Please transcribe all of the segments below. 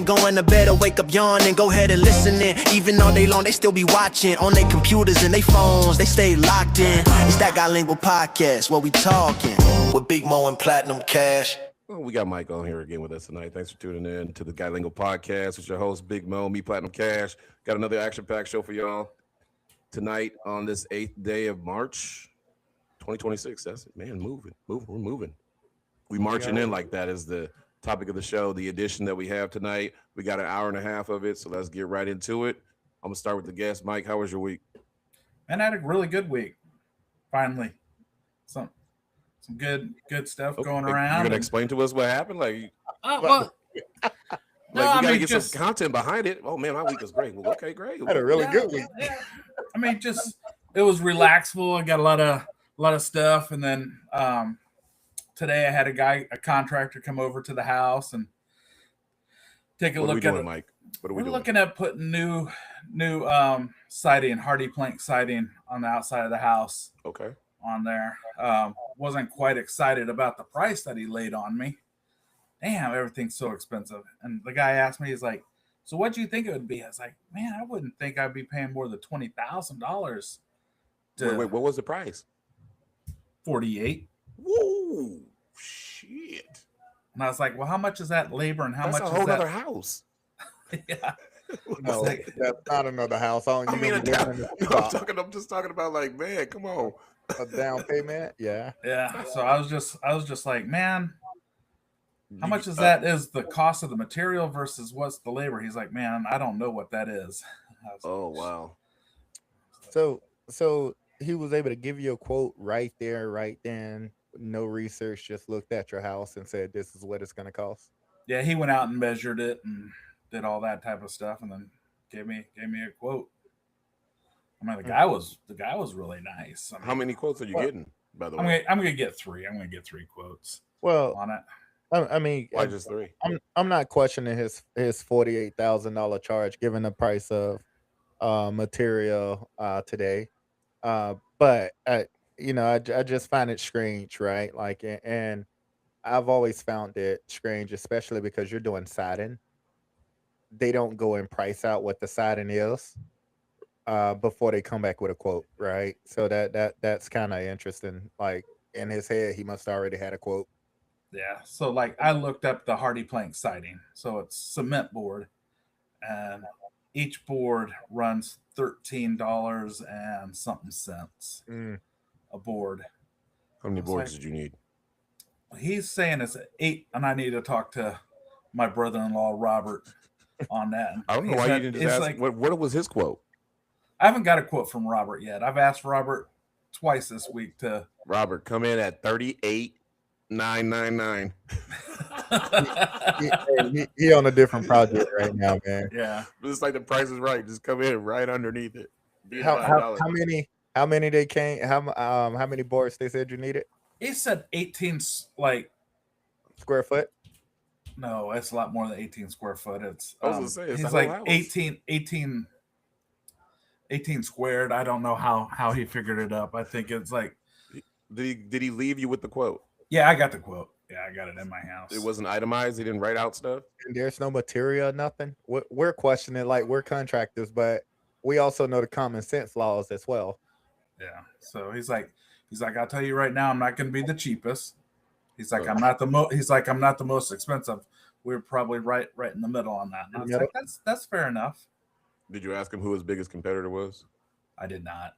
going to bed or wake up yawning, go ahead and listen in. Even all day long, they still be watching on their computers and their phones. They stay locked in. It's that Bilingual Podcast where we talking with Big Mo and Platinum Cash. Well, we got Mike on here again with us tonight. Thanks for tuning in to the Bilingual Podcast with your host, Big Mo, me, Platinum Cash. Got another action-packed show for y'all tonight on this 8th day of March, 2026. That's it, man. We're moving. We marching in like that is the topic of the show, the edition that we have tonight. We got an hour and a half of it, so let's get right into it. I'm gonna start with the guest. Mike, how was your week? Man, I had a really good week. Finally, some good stuff going around. You gonna explain to us what happened? Like, no, we I gotta mean, get just some content behind it. Oh man, my week was great. Well, okay, great. Had a really good week. Yeah. I mean, just it was relaxful. I got a lot of stuff, and then today I had a contractor come over to the house and take a look at it. Mike? What are we We're doing? looking at putting new siding, hardy plank siding on the outside of the house. Okay. On there. Wasn't quite excited about the price that he laid on me. Damn, everything's so expensive. And the guy asked me, he's like, so what do you think it would be? I was like, man, I wouldn't think I'd be paying more than $20,000. Wait, what was the price? 48. Whoa, shit. And I was like, well, how much is that labor and how That's much a whole is that? other house. Yeah. No, that's not another house. I'm just talking about like, man, come on. A down payment. Yeah. So I was just like, man, how much is that is the cost of the material versus what's the labor? He's like, man, I don't know what that is. Oh, wow. So he was able to give you a quote right there, right then. No research, just looked at your house and said, this is what it's going to cost. Yeah, he went out and measured it and did all that type of stuff, and then gave me a quote. I mean, the guy was really nice. I mean, how many quotes are you getting, by the way? I'm gonna get 3. I'm gonna get 3 quotes. Well, on it. I mean, why just 3? I'm not questioning his $48,000 charge given the price of material today, but I just find it strange, right? Like, and I've always found it strange, especially because you're doing siding. They don't go and price out what the siding is before they come back with a quote, right? So that's kind of interesting. Like, in his head, he must already had a quote. Yeah. So like I looked up the hardy plank siding. So it's cement board, and each board runs $13 and something cents a board. How many boards did you need? He's saying it's 8, and I need to talk to my brother-in-law Robert on that. I don't know why you didn't just ask. Like, what was his quote? I haven't got a quote from Robert yet. I've asked Robert twice this week to. Robert, come in at $38,999. he on a different project right now, man. Yeah, it's like the price is right. Just come in right underneath it. How many they came? How many boards they said you needed? He said 18 square foot. No, it's a lot more than 18 square foot. It's he's like 18 squared. I don't know how he figured it up. I think it's like. Did he leave you with the quote? Yeah, I got the quote. Yeah, I got it in my house. It wasn't itemized. He didn't write out stuff. And there's no material, nothing. We're questioning, like, we're contractors, but we also know the common sense laws as well. Yeah. So he's like, I'll tell you right now, I'm not going to be the cheapest. He's like, I'm not the most expensive. We're probably right in the middle on that. And I was like, that's fair enough. Did you ask him who his biggest competitor was? I did not.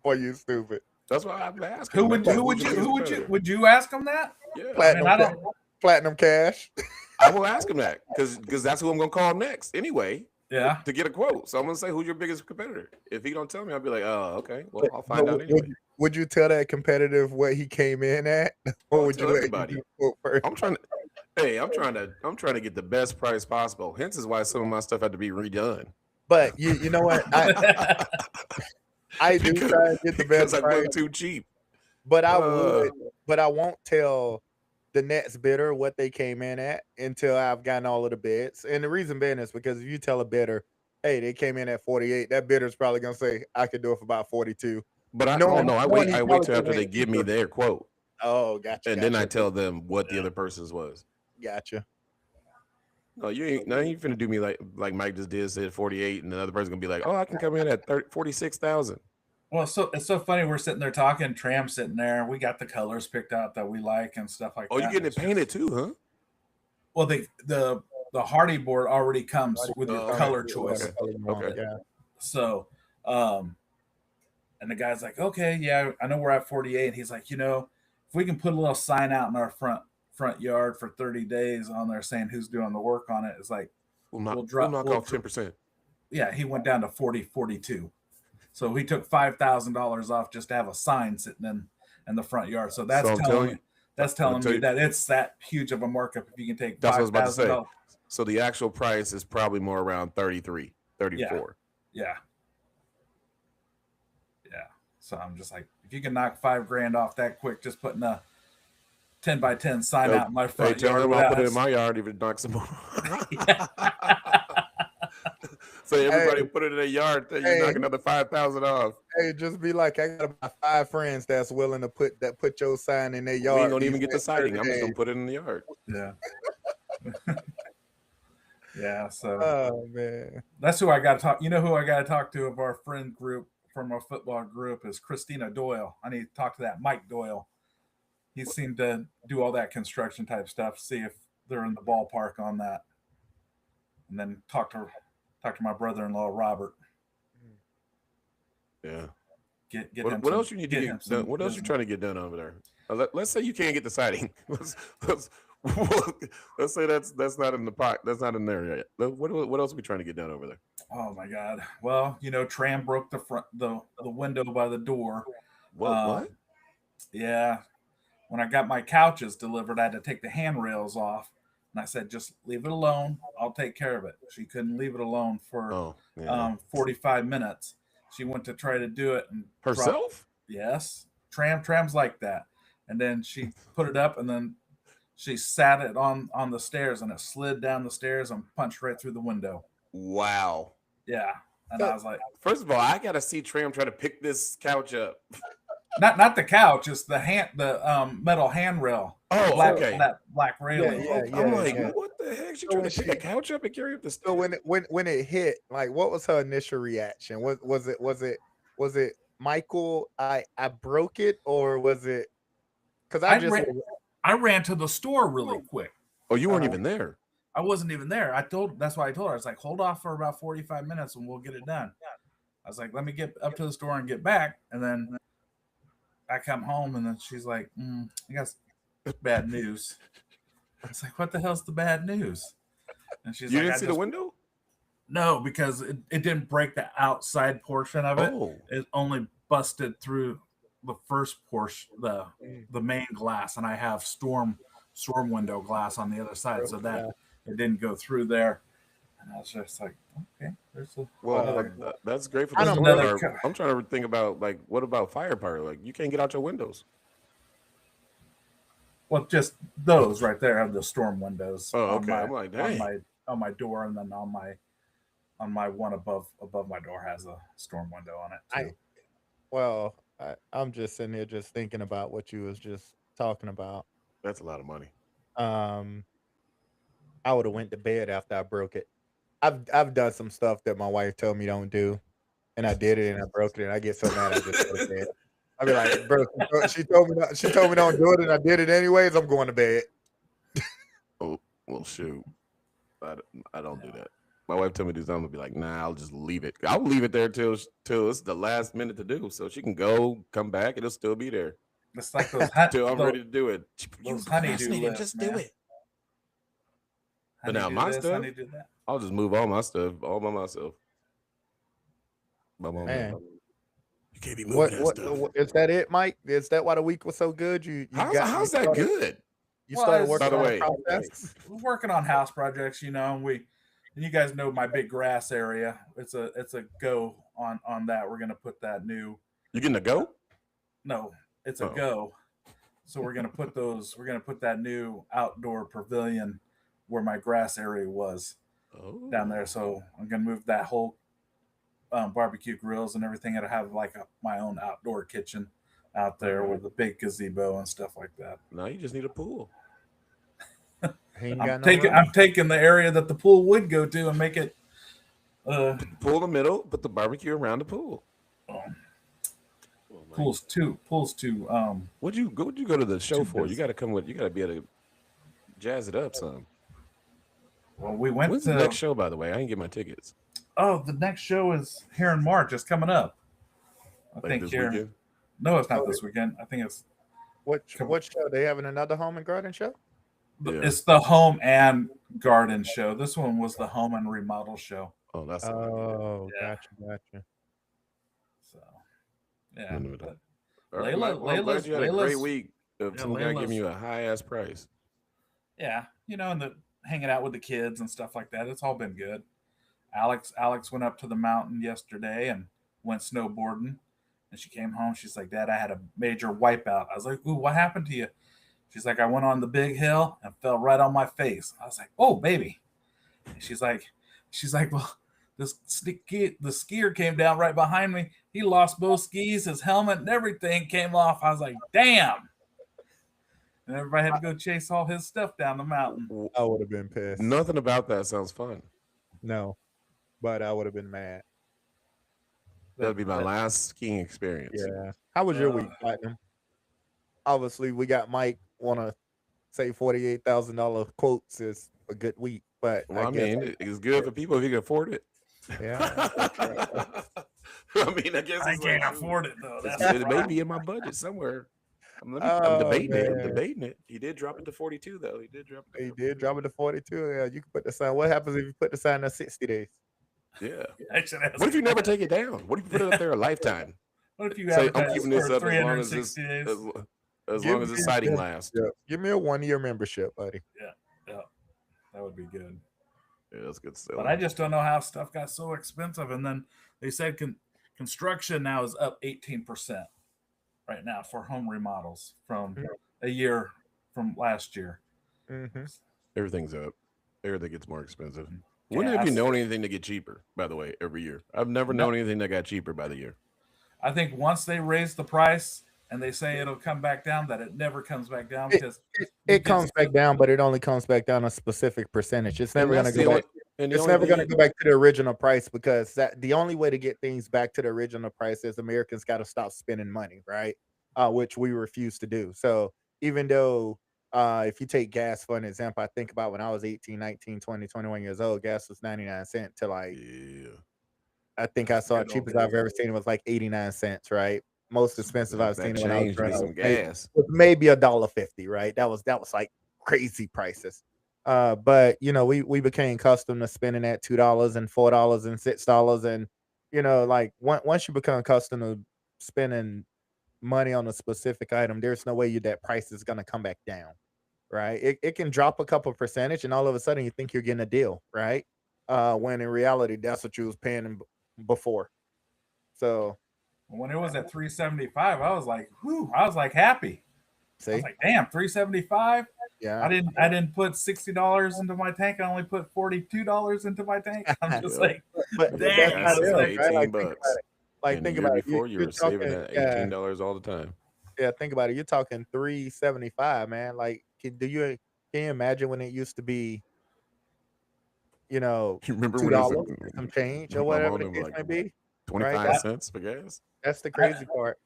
Boy, you stupid. That's why I'm asking. Would you ask him that? Yeah. Platinum Cash. I will ask him that because that's who I'm gonna call next anyway. Yeah. To get a quote. So I'm gonna say, who's your biggest competitor? If he don't tell me, I'll be like, oh, okay. Well, I'll find out anyway. Would you tell that competitive what he came in at? Or would you let everybody? I'm trying to get the best price possible. Hence is why some of my stuff had to be redone. But you know what? I do try to get the best price. I wasn't too cheap. But I won't tell the next bidder what they came in at until I've gotten all of the bids. And the reason being is because if you tell a bidder, hey, they came in at 48, that bidder's probably gonna say, I could do it for about 42. But I wait till after they give me their quote. Oh, gotcha. And then I tell them what the other person's was. Gotcha. No, you ain't. No, you ain't finna do me like Mike just did. Said 48, and the other person gonna be like, "Oh, I can come in at 46,000." Well, so it's so funny. We're sitting there talking, Tram sitting there. We got the colors picked out that we like and stuff like Oh, you that. getting it painted too, huh? Well, the Hardy board already comes with your Okay. color Okay. choice. Okay. Yeah. So, and the guy's like, okay, yeah, I know we're at 48. He's like, if we can put a little sign out in our front yard for 30 days on there saying who's doing the work on it, it's like We'll knock off 10%. Yeah, he went down to 42. So he took $5,000 off just to have a sign sitting in the front yard. So So I'm telling you, that's I'm telling tell me you, that it's that huge of a markup if you can take that's what I was about to say. $5,000. So the actual price is probably more around 33, 34. Yeah. So I'm just like, if you can knock $5,000 off that quick, just putting a 10 by 10 sign out in my front tell yard. him I'll put it in my yard if it knocks some more. So everybody put it in their yard. You knock another 5,000 off. Hey, just be like, I got about 5 friends that's willing to put your sign in their yard. We ain't gonna even get the sighting. I'm just gonna put it in the yard. Yeah. Yeah. So, Oh man, that's who I got to talk. You know who I got to talk to of our friend group from our football group is Christina Doyle. I need to talk to that Mike Doyle. He seemed to do all that construction type stuff. See if they're in the ballpark on that, and then talk to my brother-in-law Robert. Yeah. Get what else you need to get done? What else you trying to get done over there? Let's say you can't get the siding. Let's say that's not in the pot. That's not in there yet. What else are we trying to get done over there? Oh my God! Well, Tram broke the window by the door. What? Yeah. When I got my couches delivered, I had to take the handrails off, and I said, "Just leave it alone. I'll take care of it." She couldn't leave it alone for 45 minutes. She went to try to do it and herself. Yes, Tram's like that. And then she put it up, and then she sat it on the stairs, and it slid down the stairs and punched right through the window. Wow. Yeah, and I was like, first of all, I gotta see Tram try to pick this couch up. Not the couch, it's the metal handrail. Oh, okay. That black railing. Yeah, I'm like, what the heck? She trying to pick a couch up and carry up the stairs? So when it hit, like, what was her initial reaction? Was it Michael? I broke it, or was it? Because I ran to the store really quick. Oh, you weren't even there. I wasn't even there. That's why I told her. I was like, hold off for about 45 minutes and we'll get it done. I was like, let me get up to the store and get back. And then I come home, and then she's like, I got bad news. I was like, what the hell's the bad news? And she's you like, didn't see the window? No, because it didn't break the outside portion of it. Oh. It only busted through the first portion, the main glass, and I have storm window glass on the other side, so that it didn't go through there. And I was just like, okay, that's great for this. I'm trying to think about, like, what about firepower? Like, you can't get out your windows. Well, just those right there have the storm windows. Oh, okay. I'm like, dang. On my door, and then on my one above my door has a storm window on it too. I'm just sitting here just thinking about what you was just talking about. That's a lot of money. I would have went to bed after I broke it. I've done some stuff that my wife told me don't do, and I did it, and I broke it, and I get so mad I just go to bed. I'd be like, bro, she told me don't do it, and I did it anyways. I'm going to bed. Oh, well, shoot. I don't do that. My wife told me to do something. I'll be like, nah, I'll just leave it. I'll leave it there till it's the last minute to do, so she can go, come back, it'll still be there. It's like those till I'm ready to do it. Those honeydew lists, just man. do it. But now my stuff, I'll just move all my stuff all by myself. Man. You can't be moving that stuff. Is that it, Mike? Is that why the week was so good? How's that good? You started working on the process? We're working on house projects, and you guys know my big grass area. It's a go on that. We're gonna put that new. You getting a go? No, it's a go. So we're gonna put that new outdoor pavilion where my grass area was down there. So I'm gonna move that whole barbecue grills and everything. It'll have like my own outdoor kitchen out there with a big gazebo and stuff like that. Now you just need a pool. He ain't got no room. I'm taking the area that the pool would go to and make it. Put the pool in the middle, put the barbecue around the pool. Pool's too. What'd you go to the show for? busy. You got to come with. You got to be able to jazz it up some. Well, we went When's to the next show, by the way? I didn't get my tickets. Oh, the next show is here in March. It's coming up. I Like think this here. weekend? No, it's not this weekend. I think it's What show? They having another home and garden show? Yeah. it's the home and garden show. This one was the home and remodel show. Oh, that's Oh, Yeah. gotcha. So, yeah. All But right, Layla- well, I'm glad Layla's- you had a great Layla's- week of yeah, some guy Layla's- giving you a high ass price. yeah, and the hanging out with the kids and stuff like that. It's all been good. Alex went up to the mountain yesterday and went snowboarding. And she came home. She's like, Dad, I had a major wipeout. I was like, ooh, what happened to you? She's like, I went on the big hill and fell right on my face. I was like, oh, baby. And she's like, well, the skier came down right behind me. He lost both skis, his helmet, and everything came off. I was like, damn. And everybody had to go chase all his stuff down the mountain. I would have been pissed. Nothing about that sounds fun. No, but I would have been mad. That'd be my last skiing experience. Yeah. How was your week, Platinum? Obviously, we got Mike want to say $48,000 quotes is a good week, but Well, I guess mean, it's good for people if you can afford it. yeah. I mean, I guess I it's can't like, afford it though. That's it the may problem. be in my budget somewhere. I'm Oh, debating it. I'm man. debating it. He did drop it to 42, though. He did drop it. He did drop it to 42. Yeah, you can put the sign. What happens if you put the sign at 60 days? Yeah. I should ask What if you never take it down? What if you put it up there a lifetime? What if you Say, have I'm keeping this up as long as this, 360 days? as Give long as me the a sighting membership. lasts. Give me a 1-year membership, buddy. Yeah, that would be good. Yeah, that's good stuff. But I just don't know how stuff got so expensive. And then they said construction now is up 18% right now for home remodels from a year from last year. Mm-hmm. Everything's up. Everything gets more expensive. When have you known anything to get cheaper, by the way, every year? I've never known anything that got cheaper by the year. I think once they raise the price and they say it'll come back down, that it never comes back down because It comes back down, but it only comes back down a specific percentage. It's never going to go back. It's never going to go back to the original price because the only way to get things back to the original price is Americans got to stop spending money, right? Which we refuse to do. So even though if you take gas for an example, I think about when I was 18, 19, 20, 21 years old, gas was 99 cents to like, I think I saw it cheapest I've ever seen. It was like 89 cents, right? Most expensive I've seen when I was running some gas. maybe $1.50, right? That was like crazy prices. But we became accustomed to spending at $2 and $4 and $6, and like once you become accustomed to spending money on a specific item, there's no way that price is gonna come back down, right? It can drop a couple percentage, and all of a sudden you think you're getting a deal, right? When in reality that's what you was paying before. So when it was at 375, I was like, whew, I was like happy. See? I was like, damn, 375. Yeah, I didn't put $60 into my tank. I only put $42 into my tank. I'm just like, but damn, that's not it, right? 18 Like, bucks. think about it. Before you were saving that $18 all the time. Yeah, think about it. You're talking $3.75, man. Like, can you imagine when it used to be, You remember when $2 it and was some change or whatever the case may be? 25 cents for gas? That's the crazy part.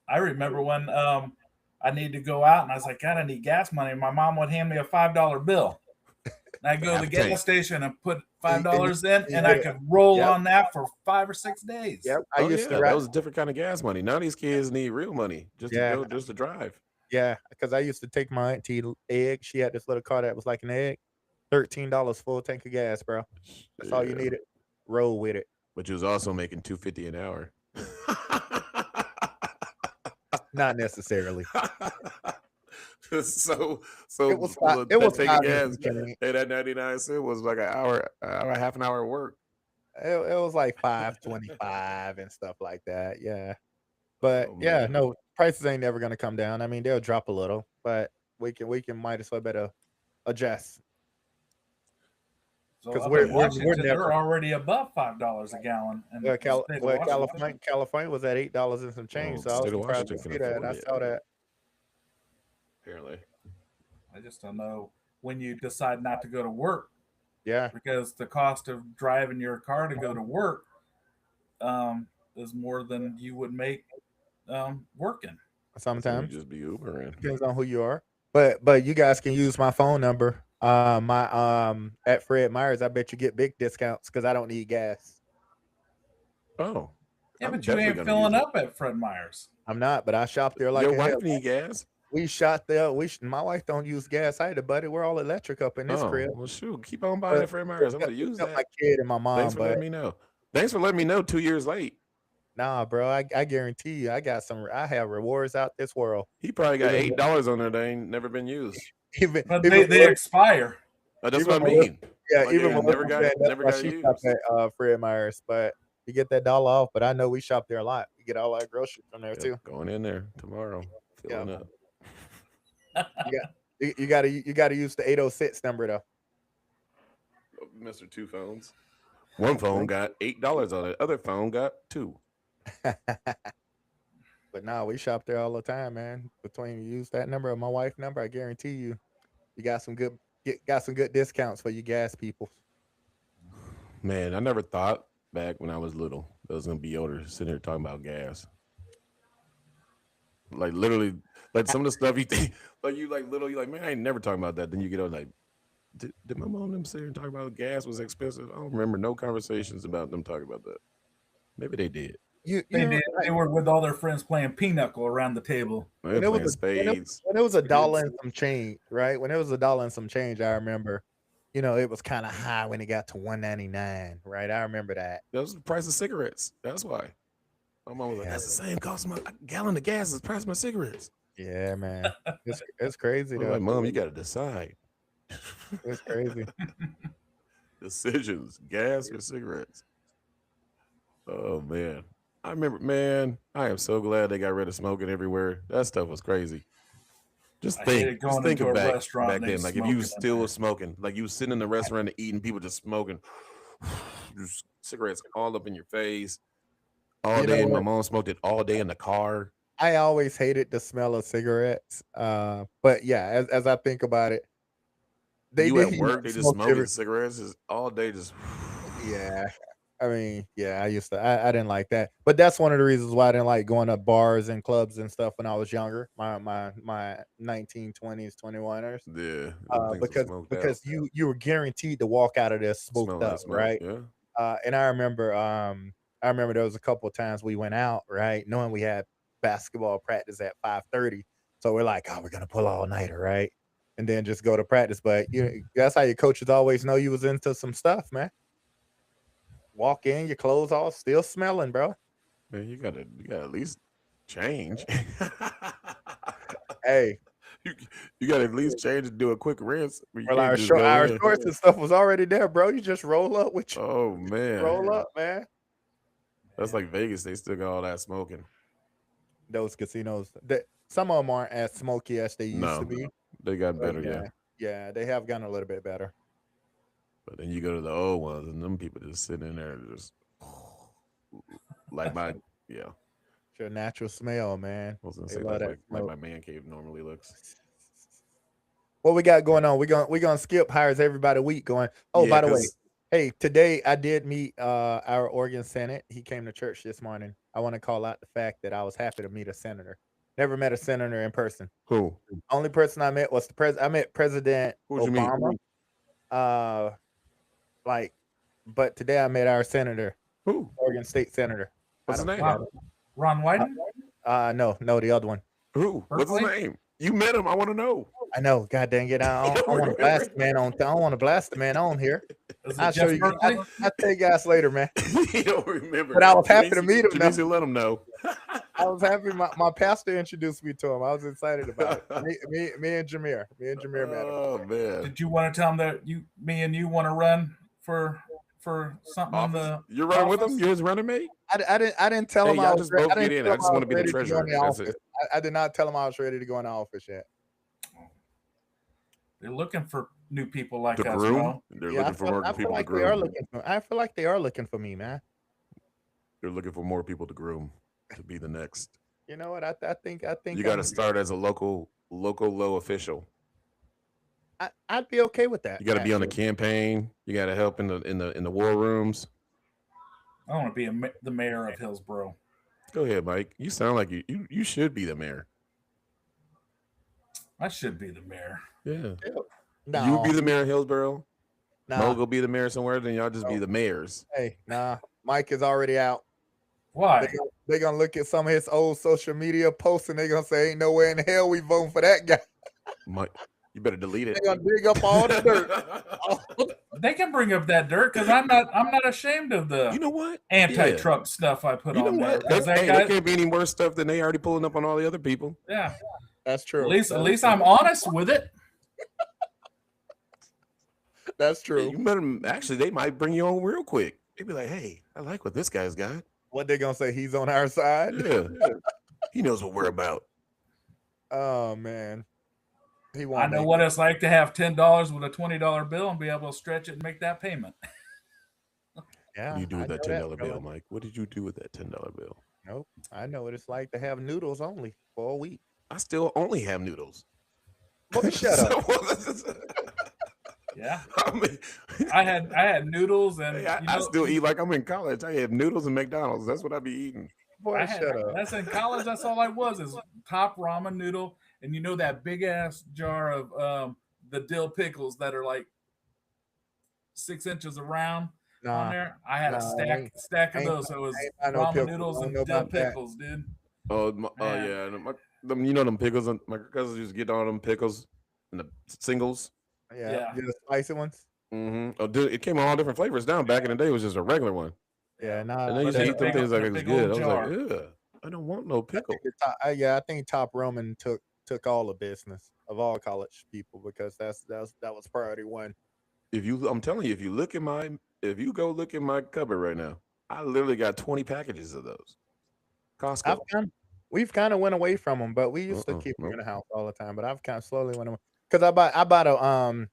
I remember when I needed to go out and I was like, God, I need gas money. My mom would hand me a $5 bill. And I'd go to the gas station and put $5 in, and I could roll on that for 5 or 6 days. Yep. I used to. That was a different kind of gas money. Now these kids need real money just to go, just to drive. Yeah, because I used to take my auntie egg. She had this little car that was like an egg. $13 full tank of gas, bro. That's all you needed. Roll with it. But you was also making $2.50 an hour. Not necessarily. so it was gas. Hey, that 99 cents was like an hour, half an hour of work. It was like $5.25 and stuff like that. Yeah, but no, prices ain't never gonna come down. I mean, they'll drop a little, but we can might as well better adjust. Because we're never already above $5 a gallon. And California was at $8 and some change. So I was surprised to see that. I saw that. Apparently, I just don't know when you decide not to go to work, Yeah. because the cost of driving your car to go to work is more than you would make working. So you Sometimes just be Ubering. depends on who you are. But you guys can use my phone number. My at Fred Myers. I bet you get big discounts because I don't need gas. Oh, Yeah, I'm but you definitely ain't gonna use filling it. up at Fred Meyer's. I'm not, but I shop there like Your a wife hell. need gas. We shot there. My wife don't use gas either, buddy. We're all electric up in this Oh, crib. well, shoot. Keep on buying But at Fred Meyer's. I'm gonna use except my that. kid and my Thanks mom. for letting But me know. Thanks for letting me know 2 years late. nah, bro, I guarantee you, I got some. I have rewards out this world. He probably got Even $8 on there that ain't never been used. But even they expire. That's even what I Melissa, mean. yeah, Like, even it Melissa said that's never why got she shopped used. at Fred Meyer's. But you get that dollar off. But I know we shop there a lot. We get all our groceries from there Yep, too. going in there tomorrow, Yeah, filling up. you gotta use the 806 number though. Mr. Two Phones. One phone got $8 on it. Other phone got two. But nah, we shop there all the time, man. Between you use that number or my wife number, I guarantee you, you got some good discounts for you gas people. Man, I never thought back when I was little that I was gonna be older sitting here talking about gas. Like literally, like some of the stuff you think, like you like little, you like, man, I ain't never talking about that. Then you get on like, did my mom and them sit here and talk about gas was expensive? I don't remember no conversations about them talking about that. Maybe they did. You They know, did. They were with all their friends playing pinochle around the table. They when it was playing spades. when it was a dollar spades. and some change, right? When it was a dollar and some change, I remember, it was kind of high when it got to 1.99, right? I remember that. That was the price of cigarettes. That's why. My mom was like, Yeah, that's the same cost of a gallon of gas as the price of my cigarettes. yeah, man. It's crazy I was though. like, Mom, you got to decide. It's crazy. Decisions, gas or cigarettes. Oh, man. I remember, man, I am so glad they got rid of smoking everywhere. That stuff was crazy. Just I think, hated going into of a back restaurant and they then. Like if smoking you in still there. was smoking, like you was sitting in the restaurant and eating, people just smoking, just cigarettes all up in your face all You day. know And my what? mom smoked it all day in the car. I always hated the smell of cigarettes. But yeah, as I think about it, they You did at work, they just smoke smoking every. cigarettes just all day. Just Yeah. I mean, yeah, I didn't like that. But that's one of the reasons why I didn't like going to bars and clubs and stuff when I was younger. My 1920s, 21ers. yeah, them things are Because smoked out. you were guaranteed to walk out of there smoked Smell like up, smoke. right? Yeah. And I remember there was a couple of times we went out, right, knowing we had basketball practice at 5:30. So we're like, oh, we're gonna pull all nighter, right? And then just go to practice. But that's how your coaches always know you was into some stuff, man. Walk in, your clothes all still smelling, bro. Man, you gotta at least change. Hey, you, you gotta at least change and do a quick rinse. You well, can't just go our in. shorts and stuff was already there, bro. You just roll up with you. Oh man, Roll up, man. that's like Vegas. They still got all that smoking. Those casinos, some of them aren't as smoky as they used to No, be. they got But better. Yeah, yeah, they have gotten a little bit better. but then you go to the old ones, and them people just sitting in there, just like my yeah. It's your natural smell, man. I was gonna They say love that like smoke. my man cave normally looks. What we got going on? We're gonna skip hires everybody week going. Oh, Yeah, by the way, because hey, today I did meet our Oregon Senate. He came to church this morning. I want to call out the fact that I was happy to meet a senator. Never met a senator in person. who Only person I met was I met President who'd you meet? Obama. Uh like but today I met our senator, Who? Oregon State Senator. What's his name? Ron Wyden? No, the other one. Who? What's his Berkeley? name? You met him. I want to know. I know. God dang it! I don't want to blast the man on. I don't want to blast the man on here. Is I'll it show Jeff you. Berkeley? I'll tell you guys later, man. You don't remember. But I was happy to meet him, though. Janice, let him know. I was happy. My pastor introduced me to him. I was excited about it. Me and Jameer. Me and Jameer met him. Oh man. Did you want to tell him that me and you want to run for something in Office? the You're running with him? office? You're his running mate? I didn't tell Hey, him I y'all was. just both I didn't get in. tell I him just I want to was be the ready to treasurer. join the That's office. it. I did not tell him I was ready to go in the office yet. They're looking for new people like The us, groom? Mo. They're Yeah, looking for more I feel people to like they are groom. looking for. I feel like they are looking for me, man. They're looking for more people to groom to be the next. You know what? I think You got to start as a local low official. I'd be okay with that. You got to be on the actually. campaign. You got to help in the war rooms. I want to be the mayor of Hillsboro. Go ahead, Mike. You sound like you should be the mayor. I should be the mayor. Yeah. No, You would be the mayor of Hillsboro. nah. Mo go be the mayor somewhere. Then y'all just be No. the mayors. Hey, nah. Mike is already out. Why? They're gonna look at some of his old social media posts and they're gonna say, "Ain't nowhere in hell we voting for that guy." Mike, you better delete it. They're gonna dig up all the dirt. They can bring up that dirt because I'm not ashamed of the You know what? anti-Trump stuff I put You know on there. what? 'Cause that There guy- can't be any worse stuff than they already pulling up on all the other people. yeah, That's true. at least I'm honest with it. That's Yeah, true. you better actually. They might bring you on real quick. They'd be like, "Hey, I like what this guy's got. What they gonna say? He's on our side. Yeah, he knows what we're about." Oh man, he won't. I know what it's like to have $10 with a $20 bill and be able to stretch it and make that payment. Yeah, What do you do I with that know $10 bill, feeling. Mike? What did you do with that $10 bill? Nope, I know what it's like to have noodles only for a week. I still only have noodles. Boy, shut up. Yeah, I mean, I had noodles and hey, I still eat like I'm in college. I have noodles and McDonald's. That's what I be eating. Boy, shut up. That's in college. That's all I was is top ramen noodle, and you know that big ass jar of the dill pickles that are like 6 inches around on there. I had a stack of those. So it was ramen noodles and dill pickles, dude. Oh yeah, you know them pickles. My cousins used to get all them pickles and the singles. Yeah. The spicy ones. Mm-hmm. Oh, dude, it came in all different flavors. Down back in the day, it was just a regular one. Yeah, no. And they used to eat them things like it was good. I was like, yeah, I don't want no pickle. I think Top Roman took all the business of all college people because that was priority one. I'm telling you, if you go look in my cupboard right now, I literally got 20 packages of those. Costco. We've kind of went away from them, but we used to keep them in the house all the time. But I've kind of slowly went away because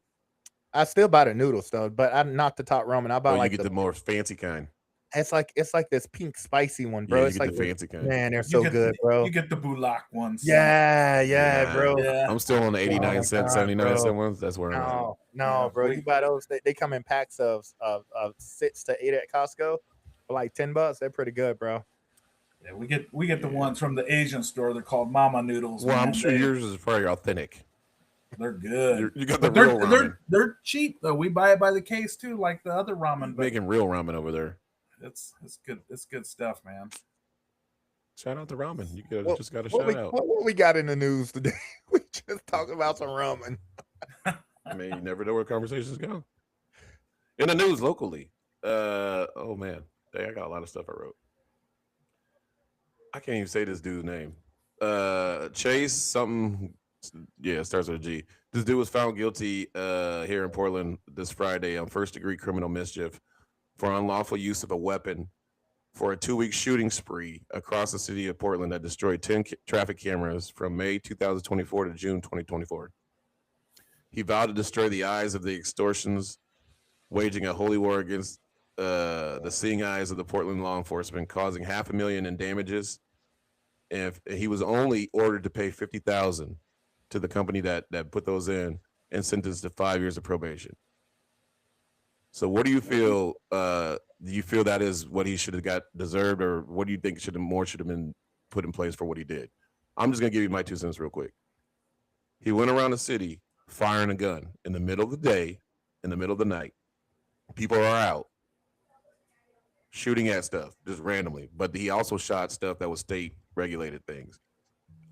I still buy the noodles though, but I'm not the Top Roman. I buy like the more fancy kind. It's like this pink spicy one, bro. Yeah, it's like the fancy kind. Man, they're so good, bro. You get the Bulak ones. Yeah, bro. Yeah. I'm still on the 89 cent, 79 cent ones. That's where I'm at. No, bro. You buy those. They come in packs of 6 to 8 at Costco for like $10. They're pretty good, bro. Yeah, we get the ones from the Asian store. They're called Mama Noodles. Well, I'm sure yours is probably authentic. They're good. You got the real ramen. They're cheap though. We buy it by the case too, like the other ramen. Making real ramen over there. It's good. It's good stuff, man. Shout out to ramen. You just got a shout out. What we got in the news today? We just talking about some ramen. I mean, you never know where conversations go. In the news locally. Oh man, I got a lot of stuff I wrote. I can't even say this dude's name. Chase something. Yeah, it starts with a G. This dude was found guilty here in Portland this Friday on first-degree criminal mischief for unlawful use of a weapon for a 2-week shooting spree across the city of Portland that destroyed 10 traffic cameras from May 2024 to June 2024. He vowed to destroy the eyes of the extortions, waging a holy war against the seeing eyes of the Portland law enforcement, causing $500,000 in damages. And he was only ordered to pay $50,000 to the company that put those in and sentenced to 5 years of probation. So what do you feel? Do you feel that is what he should have got deserved, or what do you think should have been put in place for what he did? I'm just gonna give you my 2 cents real quick. He went around the city firing a gun in the middle of the day, in the middle of the night. People are out shooting at stuff just randomly, but he also shot stuff that was state regulated things.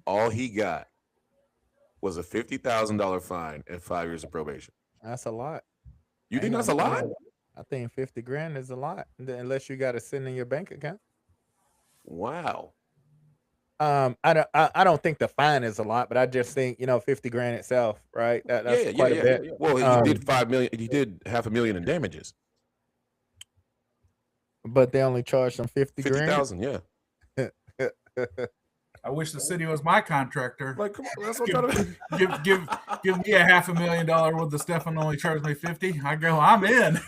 All he got was a $50,000 fine and 5 years of probation. That's a lot. You think that's a lot? I think 50 grand is a lot, unless you got it sitting in your bank account. Wow. I don't think the fine is a lot, but I just think 50 grand itself, right? That's quite a bit. Yeah. Well, he did $5 million. He did $500,000 in damages. But they only charged him 50 grand. 50,000, yeah. I wish the city was my contractor. Like, come on, that's what I'm trying to give me a $500,000 worth of stuff and only charge me 50. I go, I'm in.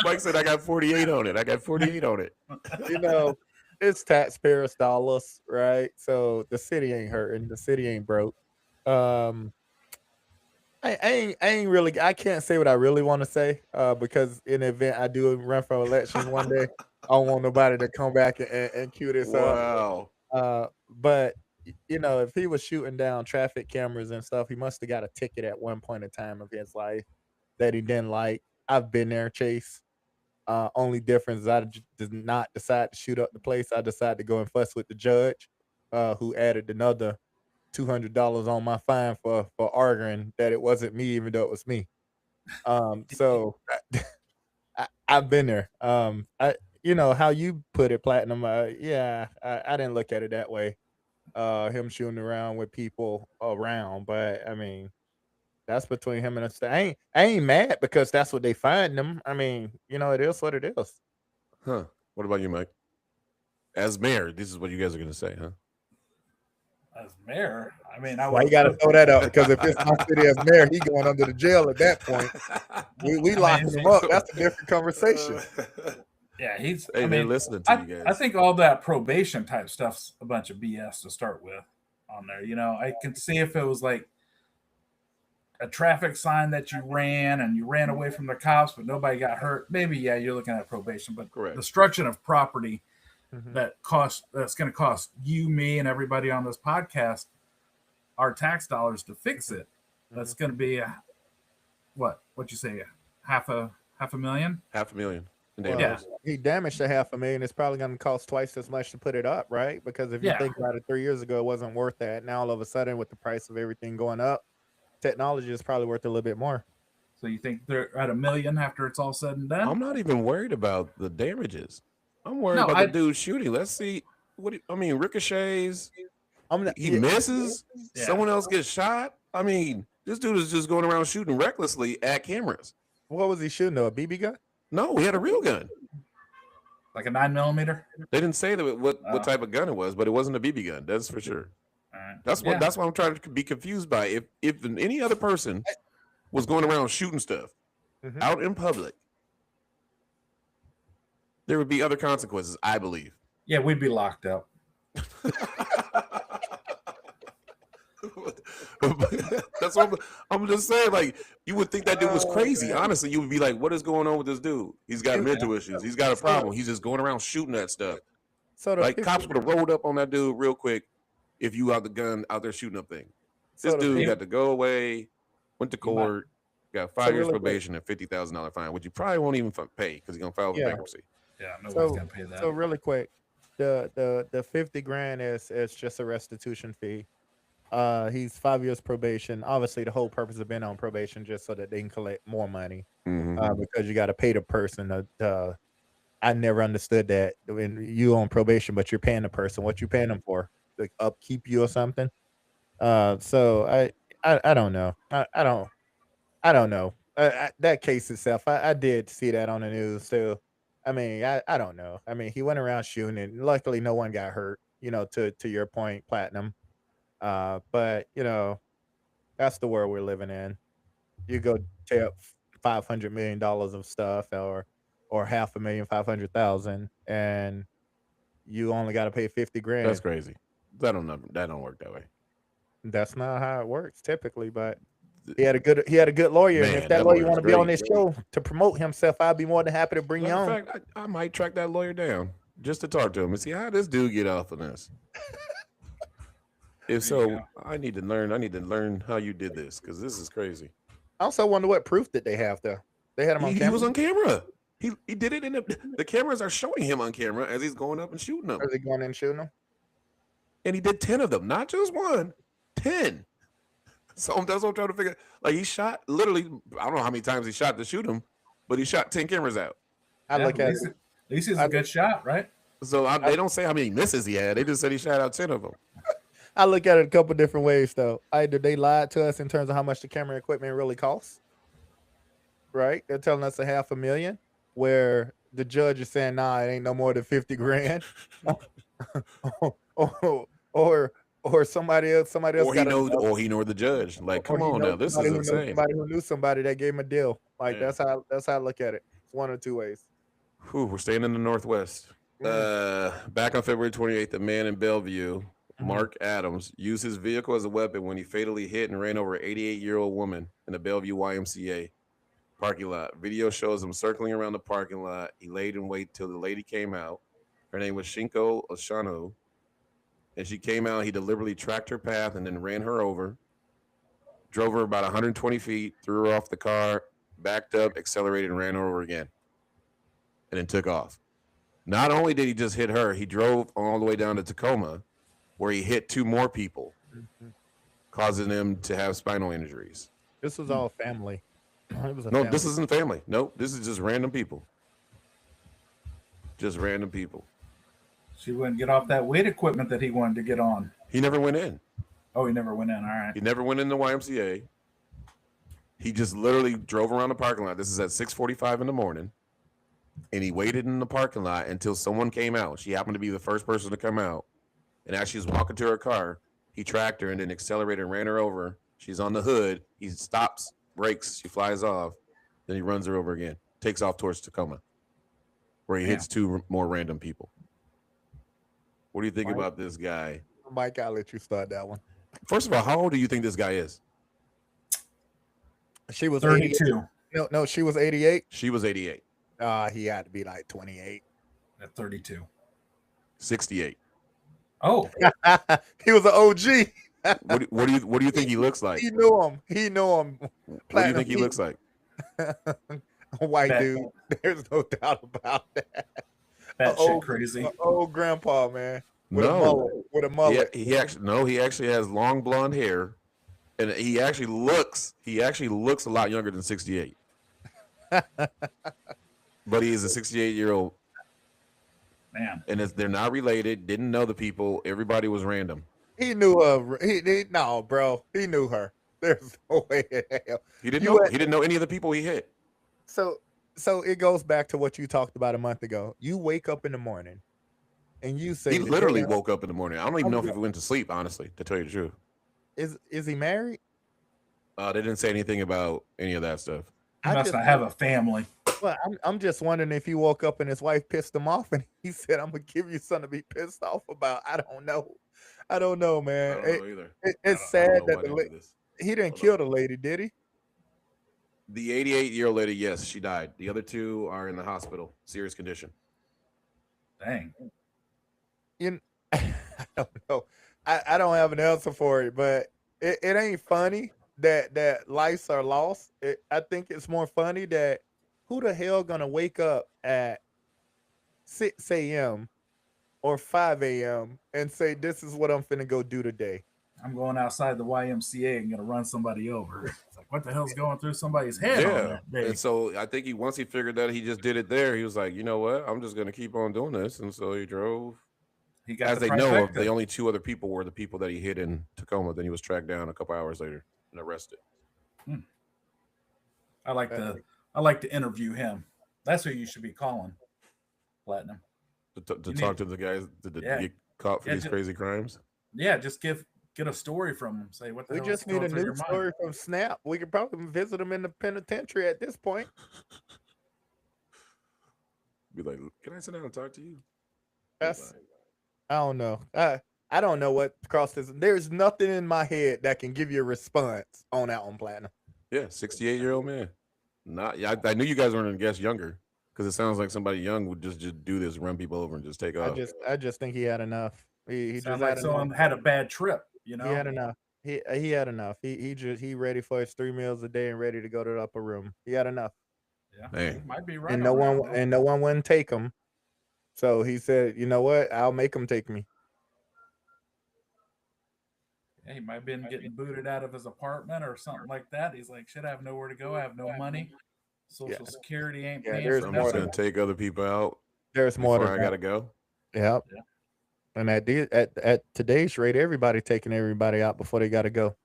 Mike said I got 48 on it. I got 48 on it. It's taxpayers' dollars, right? So the city ain't hurting. The city ain't broke. I can't say what I really want to say, because in the event I do run for elections one day, I don't want nobody to come back and cue this up. Wow. But if he was shooting down traffic cameras and stuff, he must have got a ticket at one point in time of his life that he didn't like. I've been there, Chase. Only difference is did not decide to shoot up the place. I decided to go and fuss with the judge, who added another $200 on my fine for arguing that it wasn't me, even though it was me. So I've been there. How you put it, platinum. Yeah, I didn't look at it that way. Him shooting around with people around, but I mean, that's between him and us. I ain't mad because that's what they find him. I mean, it is what it is. Huh. What about you, Mike? As mayor, this is what you guys are going to say, huh? As mayor, I mean, I Why you would got to throw that out? Because if it's my city as mayor, he going under the jail at that point. We locking him up. That's a different conversation. Yeah, he's. Hey, I they're mean, listening to you guys. I think all that probation type stuff's a bunch of BS to start with on there. I can see if it was like a traffic sign that you ran and you ran away from the cops, but nobody got hurt. Maybe, yeah, you're looking at probation, but Correct. destruction of property Mhm. that's going to cost you, me, and everybody on this podcast our tax dollars to fix it. That's going to be what you say, half a million? $500,000. Yeah. He damaged $500,000. It's probably going to cost twice as much to put it up, right? Because if you think about it, 3 years ago, it wasn't worth that. Now, all of a sudden, with the price of everything going up, technology is probably worth a little bit more. So you think they're at $1 million after it's all said and done? I'm not even worried about the damages. I'm worried about the dude shooting. Let's see. Ricochets. He misses. Yeah. Someone else gets shot. I mean, this dude is just going around shooting recklessly at cameras. What was he shooting? A BB gun? No, he had a real gun. Like a 9mm? They didn't say that what type of gun it was, but it wasn't a BB gun. That's for sure. Right. That's what I'm trying to be confused by. If any other person was going around shooting stuff out in public, there would be other consequences, I believe. Yeah, we'd be locked up. That's what I'm just saying. Like, you would think that dude was crazy. Honestly, you would be like, "What is going on with this dude? He's got mental issues. He's got a problem. He's just going around shooting that stuff." So cops would have rolled up on that dude real quick if you out there shooting up things. This dude got to go away, went to court, got 5 years probation and $50,000 fine, which you probably won't even pay because he's gonna file for bankruptcy. Yeah, nobody's gonna pay that. So really quick, the 50 grand is just a restitution fee. He's 5 years probation. Obviously, the whole purpose of being on probation just so that they can collect more money. Because you got to pay the person. I never understood that when you on probation, but you're paying the person. What you paying them for? Like upkeep you or something? So I don't know. I don't know. That case itself, I did see that on the news too. I mean, I don't know. I mean, he went around shooting, and luckily no one got hurt. To your point, Platinum. But that's the world we're living in. You go tear up $500 million of stuff, or $500,000, 500,000, and you only got to pay 50 grand. That's crazy. That don't work that way. That's not how it works typically, but he had a good lawyer. Man, and if that lawyer want to be on this show to promote himself, I'd be more than happy to bring you on. In fact, I might track that lawyer down just to talk to him and see how this dude get off of this. If so, I need to learn how you did this, because this is crazy. I also wonder what proof did they have though. They had him on camera. He was on camera. He did it in the cameras are showing him on camera as he's going up and shooting them. Is he going in and shooting them? And he did 10 of them, not just one, 10. So that's what I'm trying to figure. Like, he shot literally, I don't know how many times he shot to shoot him, but he shot 10 cameras out. At least he's a good shot, right? So they don't say how many misses he had. They just said he shot out 10 of them. I look at it a couple different ways though. Either they lied to us in terms of how much the camera equipment really costs. Right? They're telling us $500,000, where the judge is saying, nah, it ain't no more than 50 grand. or somebody else or he know the judge. Like, come on now, this is insane. Somebody who knew somebody that gave him a deal. Like, that's how I look at it. It's one or two ways. We're staying in the Northwest. Back on February 28th, a man in Bellevue Mark Adams, used his vehicle as a weapon when he fatally hit and ran over an 88-year-old woman in the Bellevue YMCA parking lot. Video shows him circling around the parking lot. He laid in wait till the lady came out. Her name was Shinko Oshano. And she came out. He deliberately tracked her path and then ran her over, drove her about 120 feet, threw her off the car, backed up, accelerated, and ran her over again, and then took off. Not only did he just hit her, he drove all the way down to Tacoma, where he hit 2 more people, causing them to have spinal injuries. This was all family. It was a No, family. this isn't family. No, this is just random people. Just random people. She wouldn't get off that weight equipment that he wanted to get on. He never went in. Oh, he never went in. All right. He never went in the YMCA. He just literally drove around the parking lot. This is at 6:45 in the morning. And he waited in the parking lot until someone came out. She happened to be the first person to come out. And as she was walking to her car, he tracked her and then accelerated and ran her over. She's on the hood. He stops, brakes. She flies off. Then he runs her over again. Takes off towards Tacoma, where he hits 2 more random people. What do you think about this guy? Mike, I'll let you start that one. First of all, how old do you think this guy is? She was 32 No, she was 88. She was 88. He had to be like 28. at 32. 68. Oh, He was an OG. What do you think he looks like? He knew him. What do you think he looks like? A white dude. There's no doubt about that. that shit crazy. Old grandpa, man. With a No. mullet. With a mullet. He actually has long blonde hair, and he actually looks a lot younger than 68. But he is a 68-year-old Man. and they're not related. Didn't know the people. Everybody was random. He knew no, bro. He knew her. There's no way in hell. He didn't know any of the people he hit. So it goes back to what you talked about a month ago. You wake up in the morning and you say He literally woke up in the morning. I don't even know if he went to sleep, honestly, to tell you the truth. Is he married? They didn't say anything about any of that stuff. He must not have a family. Well, I'm just wondering if he woke up and his wife pissed him off and he said, "I'm gonna give you something to be pissed off about." I don't know, man. I don't know either. It's I don't sad know that why they do this. he didn't kill the lady, did he? The 88-year-old lady, yes, she died. The other 2 are in the hospital, serious condition. Dang. I don't know. I don't have an answer for it, but it ain't funny that lives are lost. I think it's more funny that who the hell gonna wake up at 6 a.m. or 5 a.m. and say, "This is what I'm finna go do today." I'm going outside the YMCA and gonna run somebody over. It's like, what the hell's going through somebody's head on that day? And so I think once he figured that he just did it there, he was like, you know what? I'm just gonna keep on doing this. And so he drove. He got As the they know of, trifecta. the only 2 other people were the people that he hit in Tacoma. Then he was tracked down a couple hours later and arrested. I like to interview him. That's who you should be calling, Platinum. To talk to the guys that get caught for these crazy crimes. Yeah, just get a story from him. Say what the We hell just is need going a through your news mind? story from Snap. We could probably visit him in the penitentiary at this point. Be like, can I sit down and talk to you? That's I don't know. I don't know what crossed this. There's nothing in my head that can give you a response on that one, Platinum. Yeah, 68-year-old man. I knew you guys weren't gonna guess younger because it sounds like somebody young would just do this, run people over, and just take off. I just think he had enough. He just Sounds had like someone enough. had a bad trip. You know, He had enough. He had enough. He ready for his 3 meals a day and ready to go to the upper room. He had enough, Yeah, Man. he might be right. and on no one wouldn't take him. So he said, "You know what? I'll make him take me." Yeah, he might have been getting booted out of his apartment or something like that. He's like, shit, I have nowhere to go. I have no money. Social Security ain't Yeah, paying there's for I'm more just nothing. gonna take other people out There's more before to I gotta go. Yep. Yeah. And at today's rate, everybody taking everybody out before they got to go.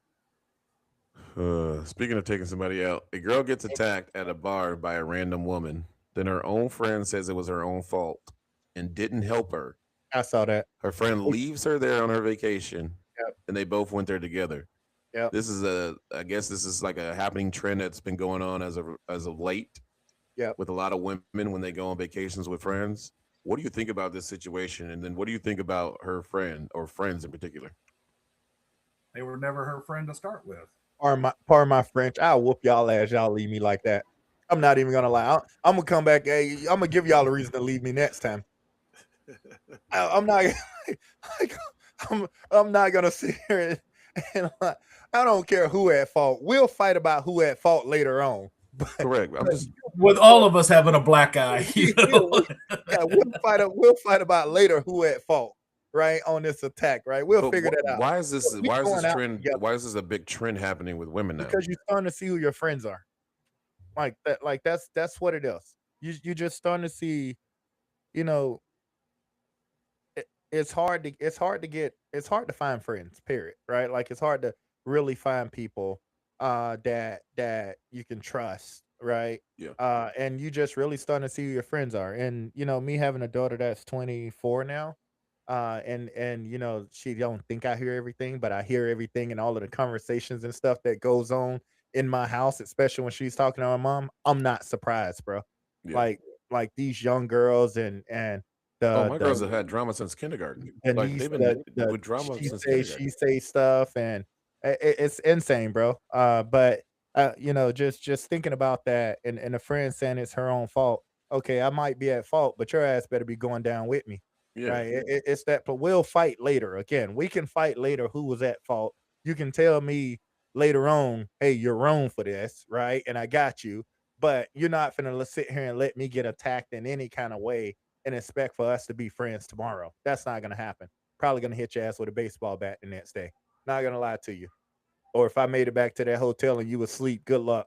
Speaking of taking somebody out, a girl gets attacked at a bar by a random woman. Then her own friend says it was her own fault and didn't help her. I saw that. Her friend leaves her there on her vacation, Yep. and they both went there together. Yep. I guess this is like a happening trend that's been going on as of late. Yep. With a lot of women when they go on vacations with friends. What do you think about this situation? And then what do you think about her friend or friends in particular? They were never her friend to start with. Pardon my French. I'll whoop y'all ass. Y'all leave me like that. I'm not even gonna lie. I'm gonna come back. Hey, I'm gonna give y'all a reason to leave me next time. I'm not like, I'm not gonna sit here and like, I don't care who at fault. We'll fight about who at fault later on. Correct. I'm just With all of us having a black eye, you know? We'll fight about later who at fault, right? On this attack, right? We'll but figure that out. why is this We going out trend together why is this a big trend happening with women now? because you're starting to see who your friends are. Like that, like that's what it is. You just starting to see, you know, it's hard to find friends, period, right? Like it's hard to really find people that you can trust, right? Yeah. And you just really starting to see who your friends are. And me having a daughter that's 24 now, and she don't think I hear everything, but I hear everything and all of the conversations and stuff that goes on in my house, especially when she's talking to my mom. I'm not surprised, bro. Yeah. Like like these young girls and Oh, the my girls the have had drama since kindergarten. the Like niece, they've been the with drama she since say kindergarten. she say stuff, and it's insane, bro. But just thinking about that, and a friend saying it's her own fault. Okay, I might be at fault, but your ass better be going down with me, Yeah. right? It's that, but we'll fight later. Again, we can fight later. Who was at fault? You can tell me later on, hey, you're wrong for this, right? And I got you, but you're not finna sit here and let me get attacked in any kind of way and expect for us to be friends tomorrow. That's not gonna happen. Probably gonna hit your ass with a baseball bat the next day. Not gonna lie to you. Or if I made it back to that hotel and you asleep, good luck.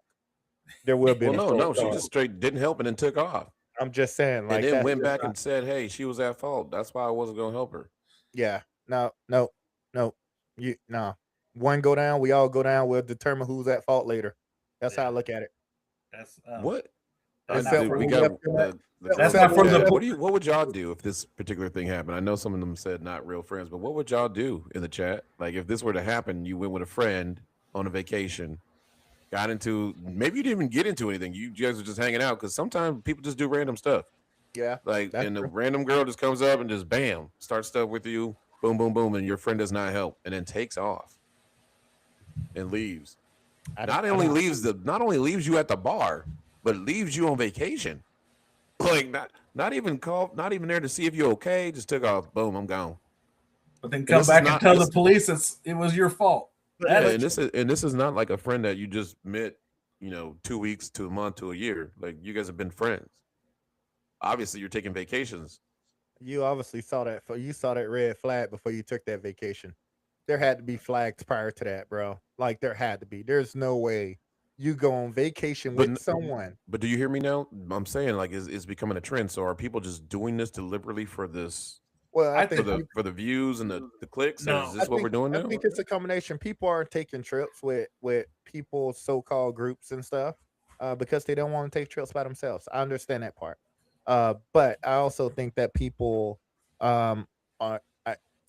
There will be Well, an no, assault no, she charge. just straight didn't help and then took off. I'm just saying, And like then that's went just back not. and said, "Hey, she was at fault. That's why I wasn't gonna help her." Yeah. No, no, no. You no. One go down, we all go down. We'll determine who's at fault later. That's how I Yeah, look at it. that's What? that's Except not Dude, for for we who got left him at. the that's girls Except in not the for for who the chat. left. What would y'all do if this particular thing happened? I know some of them said not real friends, but what would y'all do in the chat? Like if this were to happen, you went with a friend on a vacation, got into maybe you didn't even get into anything. You guys were just hanging out because sometimes people just do random stuff. Yeah, Like that's and the true. random girl just comes up and just bam, starts stuff with you, boom, boom, boom, and your friend does not help and then takes off and leaves. I don't. Not only leaves you at the bar, but leaves you on vacation. Like not even call, not even there to see if you're okay. Just took off. Boom, I'm gone. but then And come this is back and not tell the this. police it was your fault. But Yeah, That's but and this is not like a friend that you just met. 2 weeks to a month to a year. Like you guys have been friends. Obviously, you're taking vacations. you obviously saw that. You saw that red flag before you took that vacation. There had to be flags prior to that, bro. Like there had to be. There's no way you go on vacation But with someone. but do you hear me now? I'm saying like it's becoming a trend. So are people just doing this deliberately for this Well, I I for think think the for the views and the clicks, or is no. I this what we're think doing I now? think it's a combination. People are taking trips with people so-called groups and stuff because they don't want to take trips by themselves. I understand that part. But I also think that people um are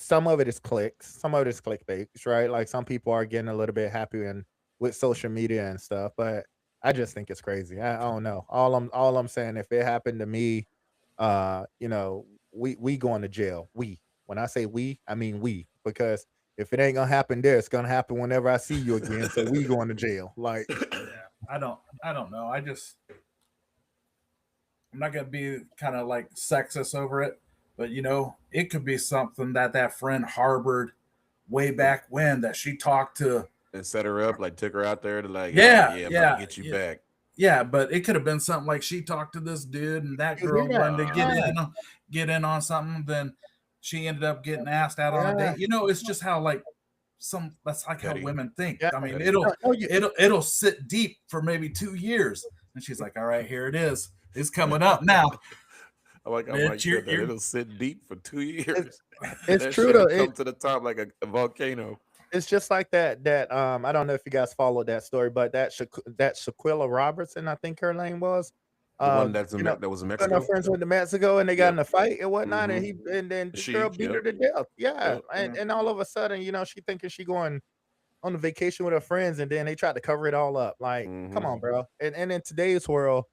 some of it is clicks, some of it is clickbait, right? Like some people are getting a little bit happy and with social media and stuff, but I just think it's crazy. I don't know. All I'm saying, if it happened to me, we going to jail. We, when I say we, I mean we, because if it ain't gonna happen there, it's gonna happen whenever I see you again. So we going to jail. Like, Yeah, I don't know. I'm not gonna be kind of like sexist over it, but it could be something that friend harbored way back when that she talked to. And set her up, like took her out there to like, oh Yeah, yeah, I'm about to yeah, get you yeah, back. yeah. But it could have been something like she talked to this dude, and that you hear girl that? wanted to get Uh, Yeah, in on something. Then she ended up getting asked out on a yeah, date. It's just how like that's like how petty, women think. yeah. I mean, petty. it'll No, no, you, it'll it'll sit deep for maybe 2 years, and she's like, "All right, here it is. It's coming up now, I bitch. might You're get that. you're It'll sit deep for two it's, years. it's That true shit'll though. come to the top like a volcano. It's just like that I don't know if you guys followed that story, but that Shaquilla Robertson, I think her name was, The one that was in her and her Mexico. friends went to Mexico and they got Yep. in a fight and whatnot, Mm-hmm. and then this girl She. beat her Yep. to death. Yeah, Yep. and all of a sudden, she thinking she going on a vacation with her friends, and then they tried to cover it all up. Like, come Mm-hmm. on, bro. And in today's world,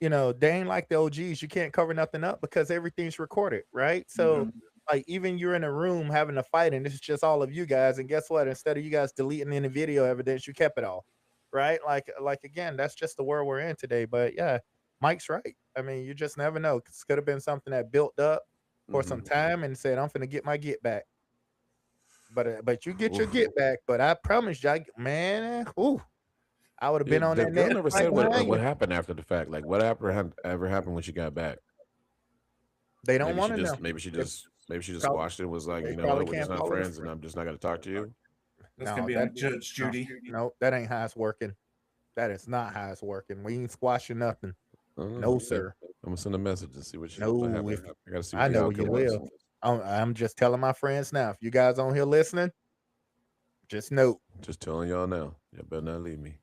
they ain't like the OGs. You can't cover nothing up because everything's recorded, right? So Mhm. like even you're in a room having a fight and it's just all of you guys, and guess what? Instead of you guys deleting any video evidence, you kept it all, right? Like again, that's just the world we're in today. But yeah, Mike's right. I mean, you just never know. This could have been something that built up for some time and said, "I'm finna get my get back." But you get your Oof. get back. But I promise you, man, ooh, I would have been on The that girl net never right said behind what you. happened after the fact. Like what ever happened when she got back? They don't want to know. They, Maybe she just prob- squashed it. Was like, they you know probably what? We're just can't not follow the friends, and script. I'm just not gonna talk to you. That's gonna No, be that on Judge no, Judy. no, that ain't how it's working. That is not how it's working. We ain't squashing nothing. I don't know. No, Okay, sir. I'm gonna send a message and see what No, if happened. I gotta see what I the know where you outcome was. live. I'm just telling my friends now. If you guys on here listening, just know. Just telling y'all now. You better not leave me.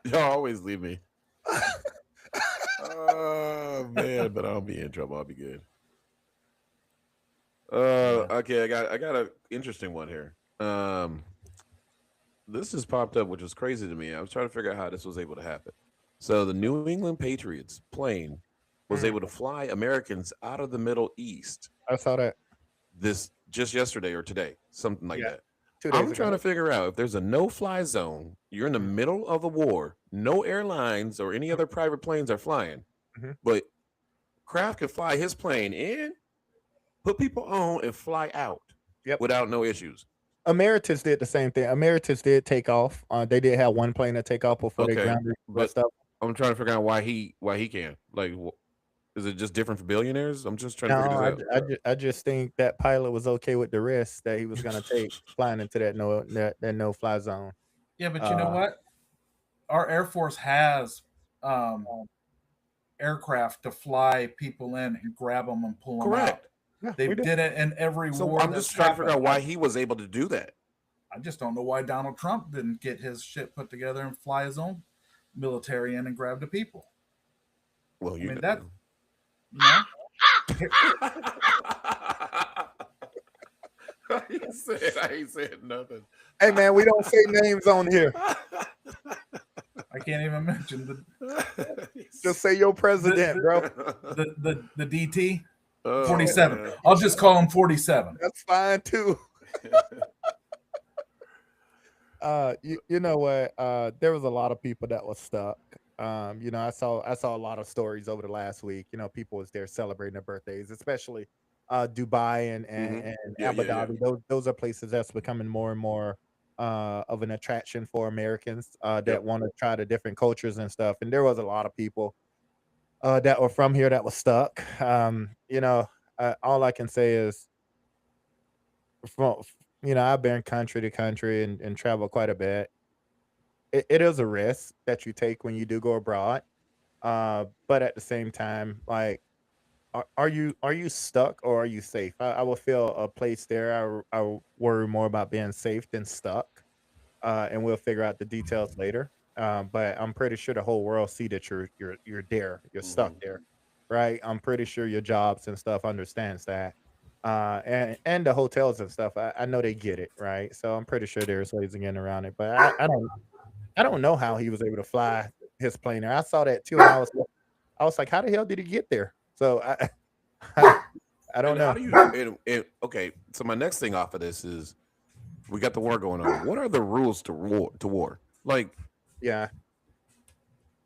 Y'all always leave me. Oh man, but I'll be in trouble. I'll be good. Yeah. Okay, I got an interesting one here. This just popped up, which was crazy to me. I was trying to figure out how this was able to happen. So the New England Patriots plane was Mhm. able to fly Americans out of the Middle East I saw that. this just yesterday or today, something like Yeah, that. 2 days I'm ago. trying to figure out if there's a no-fly zone, you're in the Mhm, middle of a war, no airlines or any mhm, other private planes are flying, mhm. but Kraft could fly his plane in, put people on, and fly out Yep. without no issues. Emeritus did the same thing. Emeritus did take off. They did have one plane to take off before they Okay, grounded the but rest of. I'm trying to figure out why he can. Like, is it just different for billionaires? I'm just trying to figure No, this out. I just think that pilot was okay with the risk that he was gonna take flying into that no fly zone. Yeah, but you know Uh, what? Our Air Force has um, aircraft to fly people in and grab them and pull them out. Correct. yeah, They we did. did it in every So war I'm just that's trying to figure happened. out why he was able to do that. I just don't know why Donald Trump didn't get his shit put together and fly his own military in and grab the people. Well, I you mean, never that, know. you know, I ain't said nothing. Hey man, we don't say names on here. I can't even mention Just say your the president, bro. the DT Oh 47. man. I'll just call him 47. That's fine too. You know what? There was a lot of people that was stuck. I saw a lot of stories over the last week. People was there celebrating their birthdays, especially Dubai and Hmm. Abu Yeah. Dhabi. Those are places that's becoming more and more of an attraction for Americans Yep. that want to try the different cultures and stuff. And there was a lot of people that were from here that was stuck. All I can say is from I've been country to country and travel quite a bit. It is a risk that you take when you do go abroad. But at the same time, like, are you stuck or are you safe? I will feel a place there. I worry more about being safe than stuck. And we'll figure out the details later. But I'm pretty sure the whole world see that you're there, you're stuck Hmm. there, right? I'm pretty sure your jobs and stuff understands that. And the hotels and stuff, I know they get it, right? So I'm pretty sure there's ways of getting around it. But I don't know how he was able to fly his plane there. I saw that too, and I was like, how the hell did he get there? So I don't And how know. do you? Okay, so my next thing off of this is we got the war going on. What are the rules to war? To war? Like, Yeah,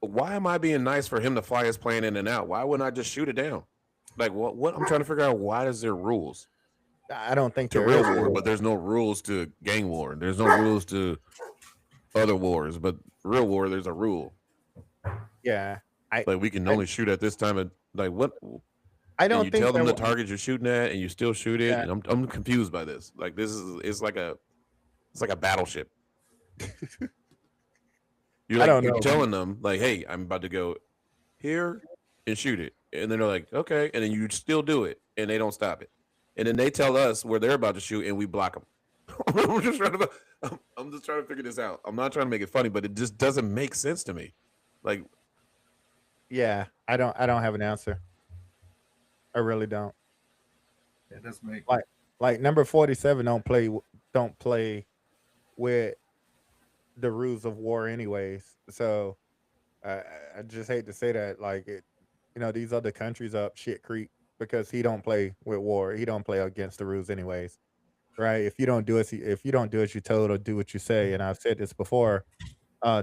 why am I being nice for him to fly his plane in and out? Why wouldn't I just shoot it down? Like, what? What? I'm trying to figure out why is there rules I don't think to there real is war, real. but there's no rules to gang war. There's no rules to other wars, but real war, there's a rule. Yeah, I Like we can I, only shoot at this time. And like what? I And don't you think tell them there. the target you're shooting at, and you still shoot it. Yeah, And I'm confused by this. Like this is it's like a battleship. I don't You're know. telling them like, hey, I'm about to go here and shoot it, and then they're like, okay, and then you still do it, and they don't stop it, and then they tell us where they're about to shoot, and we block them. I'm just trying to figure this out. I'm not trying to make it funny, but it just doesn't make sense to me. Like, Yeah, I don't have an answer. I really don't. It does make Like number 47 don't play with the rules of war anyways. So I, I just hate to say that, like these other countries up shit creek because he don't play with war. He don't play against the rules anyways, right? If you don't do as you told or do what you say, and I've said this before,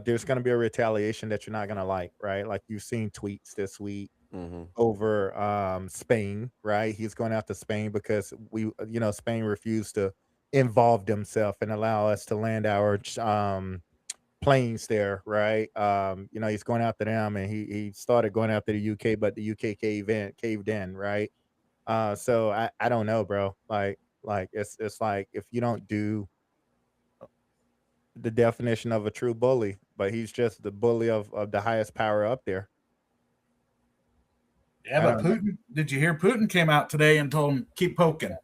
there's going to be a retaliation that you're not going to like, right? Like you've seen tweets this week Mm-hmm. over Spain, right? He's going after Spain because Spain refused to involve themselves and allow us to land our planes there, right? He's going after them, and he started going after the UK, but the UK caved in, right? So I don't know, bro. Like it's like if you don't do the definition of a true bully, but he's just the bully of the highest power up there. Yeah, I but don't know. Putin, did you hear Putin came out today and told him keep poking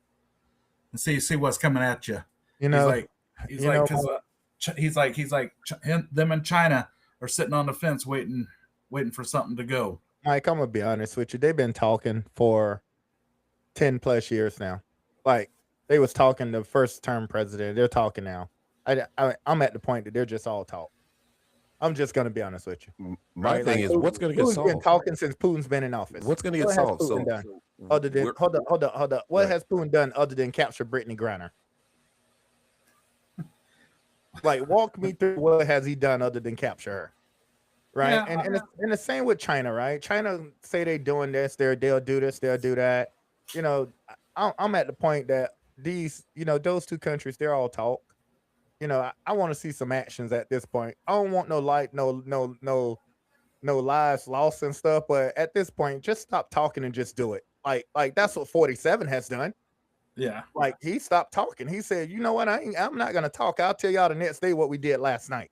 and see what's coming at you. You He's know, like he's you like know, because them and China are sitting on the fence waiting for something to go. Mike, I'm gonna be honest with you. They've been talking for 10 plus years now. Like they was talking the first term president. They're talking now. I'm at the point that they're just all talk. I'm just gonna be honest with you, My right? thing Like is, what's going to get Putin's been solved? talking since Putin's been in office. What's going to get What has solved? Putin So, done other than we're- hold up? What Right. has Putin done other than capture Brittany Griner? Like, walk me through what has he done other than capture her, right? Yeah, And the same with China, right? China say they doing this, they'll do this, they'll do that. I'm at the point that those two countries, they're all talk. I want to see some actions at this point. I don't want no light, no lives lost and stuff. But at this point, just stop talking and just do it. Like that's what 47 has done. yeah. Like he stopped talking. He said, "You know what? I'm not gonna talk. I'll tell y'all the next day what we did last night."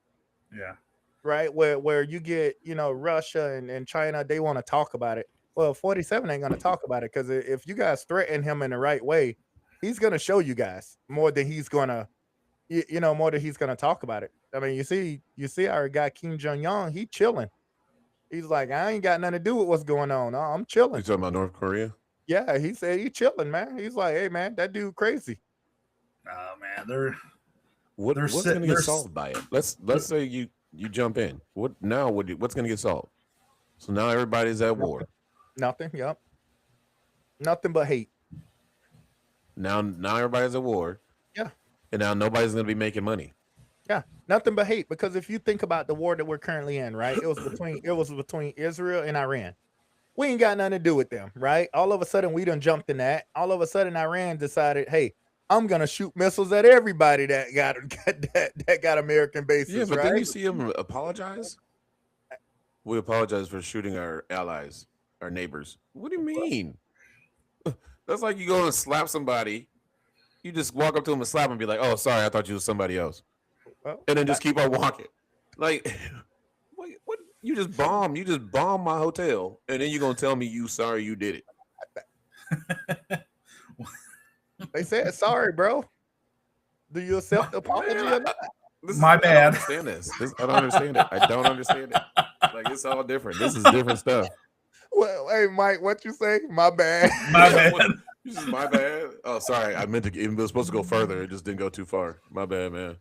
Yeah. Right? Where you get Russia and China, they want to talk about it. Well, 47 ain't gonna talk about it because if you guys threaten him in the right way, he's gonna show you guys more than he's gonna more than he's gonna talk about it. I mean, you see our guy Kim Jong Un, he chilling. He's like, I ain't got nothing to do with what's going on. I'm you chilling. talking about North Korea? Yeah, he said he chilling, man. He's like, hey man, that dude crazy. Oh man, they're What's sit- going to get they're- solved by it? Let's say you jump in. What's going to get solved? So now everybody's at war. Nothing. Yep. Nothing but hate. Now everybody's at war. Yeah. And now nobody's going to be making money. Yeah. Nothing but hate. Because if you think about the war that we're currently in, right? It was between Israel and Iran. We ain't got nothing to do with them, right? All of a sudden, we done jumped in that. All of a sudden, Iran decided, hey, I'm gonna shoot missiles at everybody that got American bases. Yeah, but right? then you see them apologize. We apologize for shooting our allies, our neighbors. What do you mean? That's like you go and slap somebody. You just walk up to them and slap them and be like, "Oh, sorry, I thought you was somebody else," Well, and then just keep on walking. Like, what? You just bomb my hotel, and then you're gonna tell me you sorry you did it. they said sorry, bro. Do you accept the apology or not? My I bad. don't understand this. I don't understand it. I don't understand it. Like it's all different. This is different stuff. Well, hey, Mike, what you say? My bad. My bad. This is my bad. Oh, sorry. I meant to. It was supposed to go further. It just didn't go too far. My bad, man.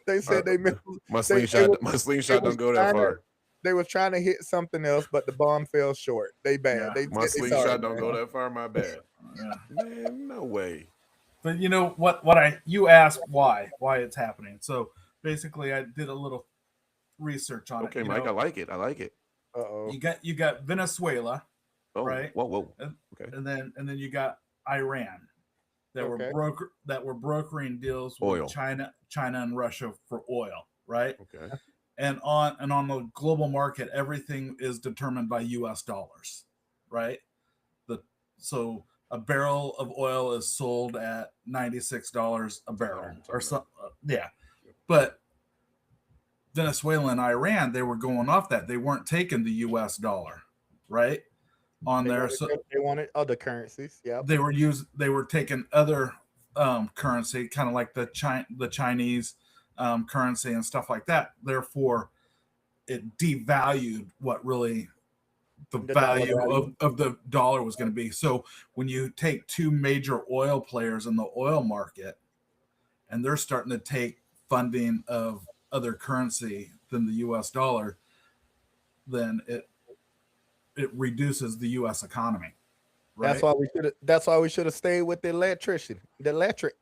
They said they missed. My they slingshot was don't go that trying to- far. They was trying to hit something else, but the bomb fell short. They bad. Yeah. They My they slingshot sorry, don't man. go that far. My bad. Yeah. Man, no way. But you know what you asked why it's happening. So basically I did a little research on Okay, it. Mike. I like it. I like it. Uh-oh. You got Venezuela, Oh, right? Whoa. and, Okay. and then you got Iran that Okay. were brokering deals with Oil. China and Russia for oil, right? Okay. And on the global market, everything is determined by US dollars, right? So a barrel of oil is sold at $96 a barrel or something. Yeah. But Venezuela and Iran, they were going off that. They weren't taking the US dollar, right? On there. So They wanted other currencies. Yeah. they were taking other currency, kind of like the Chinese currency and stuff like that. Therefore, it devalued what really the The value dollar of the dollar was going to be. So when you take two major oil players in the oil market and they're starting to take funding of other currency than the U.S. dollar, then it reduces the U.S. economy, right? That's why we should have stayed with the electric.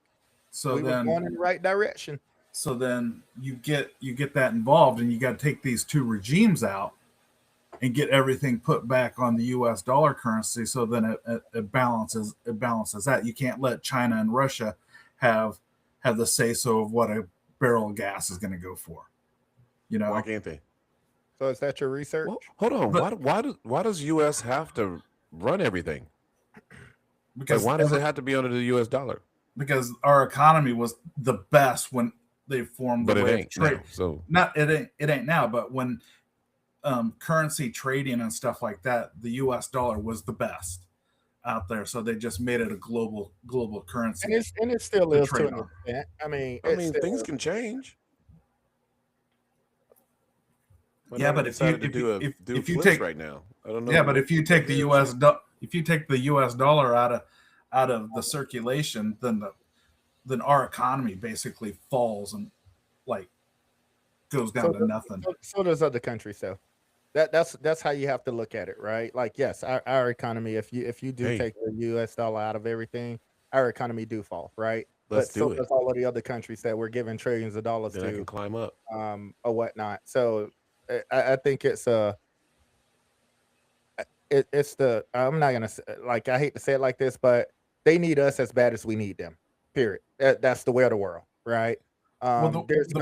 So We were then going in the right direction. so then you get that involved, and you got to take these two regimes out and get everything put back on the U.S. dollar currency. So then it balances that. You can't let China and Russia have the say so of what a barrel of gas is going to go for. You know, Why can't they? So is that your research? Well, hold on. But- Why does U.S. have to run everything? because Why does it have to be under the U.S. dollar? because our economy was the best when they formed the But it way of ain't trade. now. So Not it ain't now, but when currency trading and stuff like that, the U.S. dollar was the best out there. So they just made it a global currency. And it still to is to trade an on. extent. I mean, I it's mean, still, things can change. Yeah, now but they if you decided to do if you flips take right now, I don't know. yeah, but if you take the Yeah, U.S. dollar out of the circulation, then our economy basically falls and like goes down to nothing. so does other countries. So that's how you have to look at it, right? Like, yes, our economy. If you do Hey. take the U.S. dollar out of everything, our economy do fall, right? Let's But so do it. does all of the other countries that we're giving trillions of dollars Then I can to, climb up. or whatnot. So I think it's it's the I'm not gonna like I hate to say it like this, but they need us as bad as we need them. Period. That's the way of the world, right? Well, There's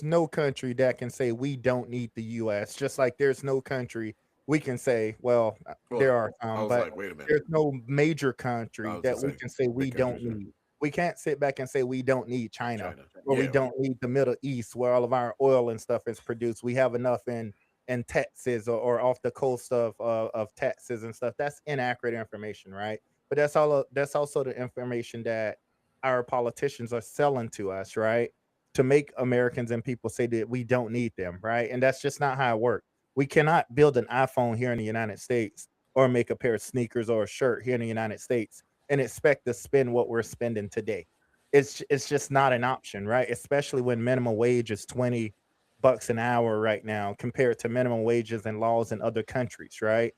no country that can say we don't need the U.S. Just like there's no country we can say, well, there are I some, was but like, wait a minute. there's no major I country was that gonna we say, can say we big don't countries, yeah. need. We can't sit back and say we don't need China, or we Yeah. don't need the Middle East where all of our oil and stuff is produced. We have enough in Texas or off the coast of Texas and stuff. That's inaccurate information, right? But that's also the information that our politicians are selling to us, right? To make Americans and people say that we don't need them, right? And that's just not how it works. We cannot build an iPhone here in the United States or make a pair of sneakers or a shirt here in the United States and expect to spend what we're spending today. It's just not an option, right? Especially when minimum wage is $20 an hour right now compared to minimum wages and laws in other countries, right?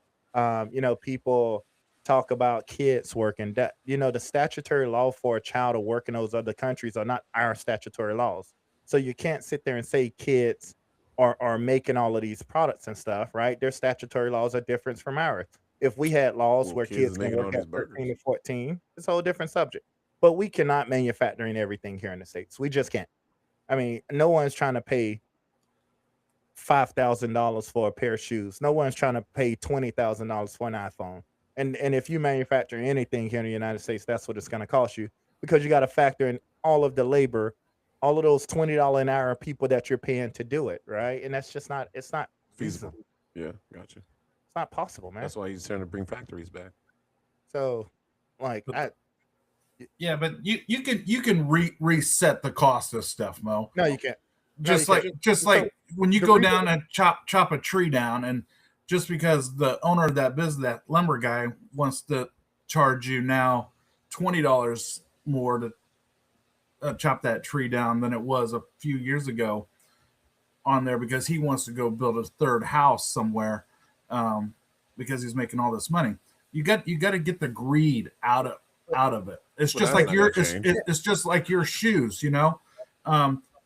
People talk about kids working. That the statutory law for a child to work in those other countries are not our statutory laws. So you can't sit there and say kids are making all of these products and stuff, right? Their statutory laws are different from ours. If we had laws Well, where kids kids is can making all work these at 13 burgers. to 14, it's a whole different subject. But we cannot manufacturing everything here in the States. We just can't. I mean, no one's trying to pay $5,000 for a pair of shoes. No one's trying to pay $20,000 for an iPhone. And if you manufacture anything here in the United States, that's what it's going to cost you because you got to factor in all of the labor, all of those $20 an hour people that you're paying to do it, right? And that's just not it's not Feasible. feasible. Yeah, gotcha. It's not possible, man. That's why he's trying to bring factories back. So, like, But yeah, but you can reset the cost of stuff, Mo. no, you can't. Just you like can't. just So, like when you the go reason- down and chop a tree down, and just because the owner of that business, that lumber guy, wants to charge you now $20 more to chop that tree down than it was a few years ago on there because he wants to go build a third house somewhere, because he's making all this money. You got to get the greed out of it. It's Well, just that's like not your gonna change. it's just like your shoes,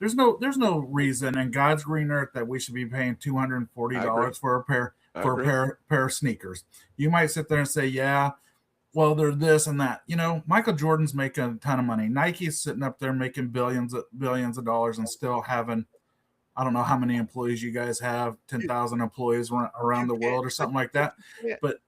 there's no reason in God's green earth that we should be paying $240 for a pair of sneakers. You might sit there and say, yeah, well, they're this and that. Michael Jordan's making a ton of money. Nike's sitting up there making billions of dollars and still having, I don't know how many employees you guys have, 10,000 employees around the world or something like that. Yeah. But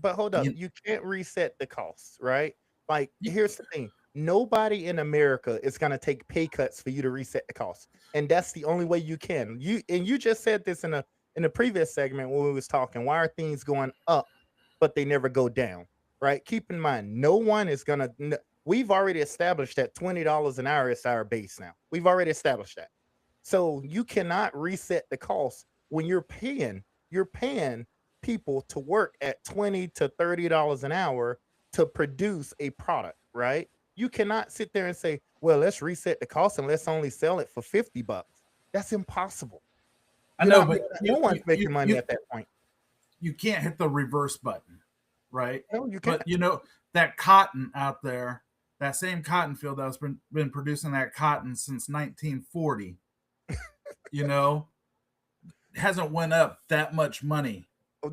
But hold up, You- you can't reset the costs, right? Like, You- here's the thing: nobody in America is gonna take pay cuts for you to reset the costs, and that's the only way you can. You just said this in a previous segment when we was talking. Why are things going up, but they never go down? Right? Keep in mind, no one is gonna. We've already established that $20 an hour is our base now. We've already established that. So you cannot reset the cost when you're paying people to work at $20 to $30 an hour to produce a product, right? You cannot sit there and say, well, let's reset the cost and let's only sell it for $50. That's impossible. I You're know, not but no one's making money at that point. you can't hit the reverse button, right? No, you can't. But you know that cotton out there, that same cotton field that's been producing that cotton since 1940, you know, hasn't went up that much money.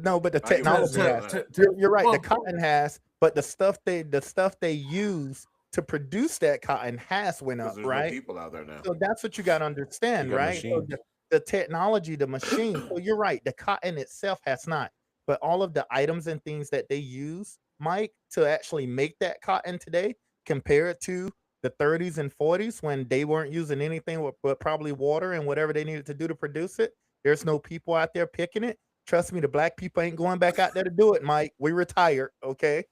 No, but the I give you technology that. has. To- You're right. The well, cotton has, but the stuff they use to produce that cotton has went Because up, there's no right? people out there now. So that's what you got to understand, You got right? So machines. the technology, the machine. So you're right. The cotton itself has not, but all of the items and things that they use, Mike, to actually make that cotton today, compared to the 30s and 40s when they weren't using anything but probably water and whatever they needed to do to produce it. There's no people out there picking it. Trust me, the black people ain't going back out there to do it, Mike. We retired, okay?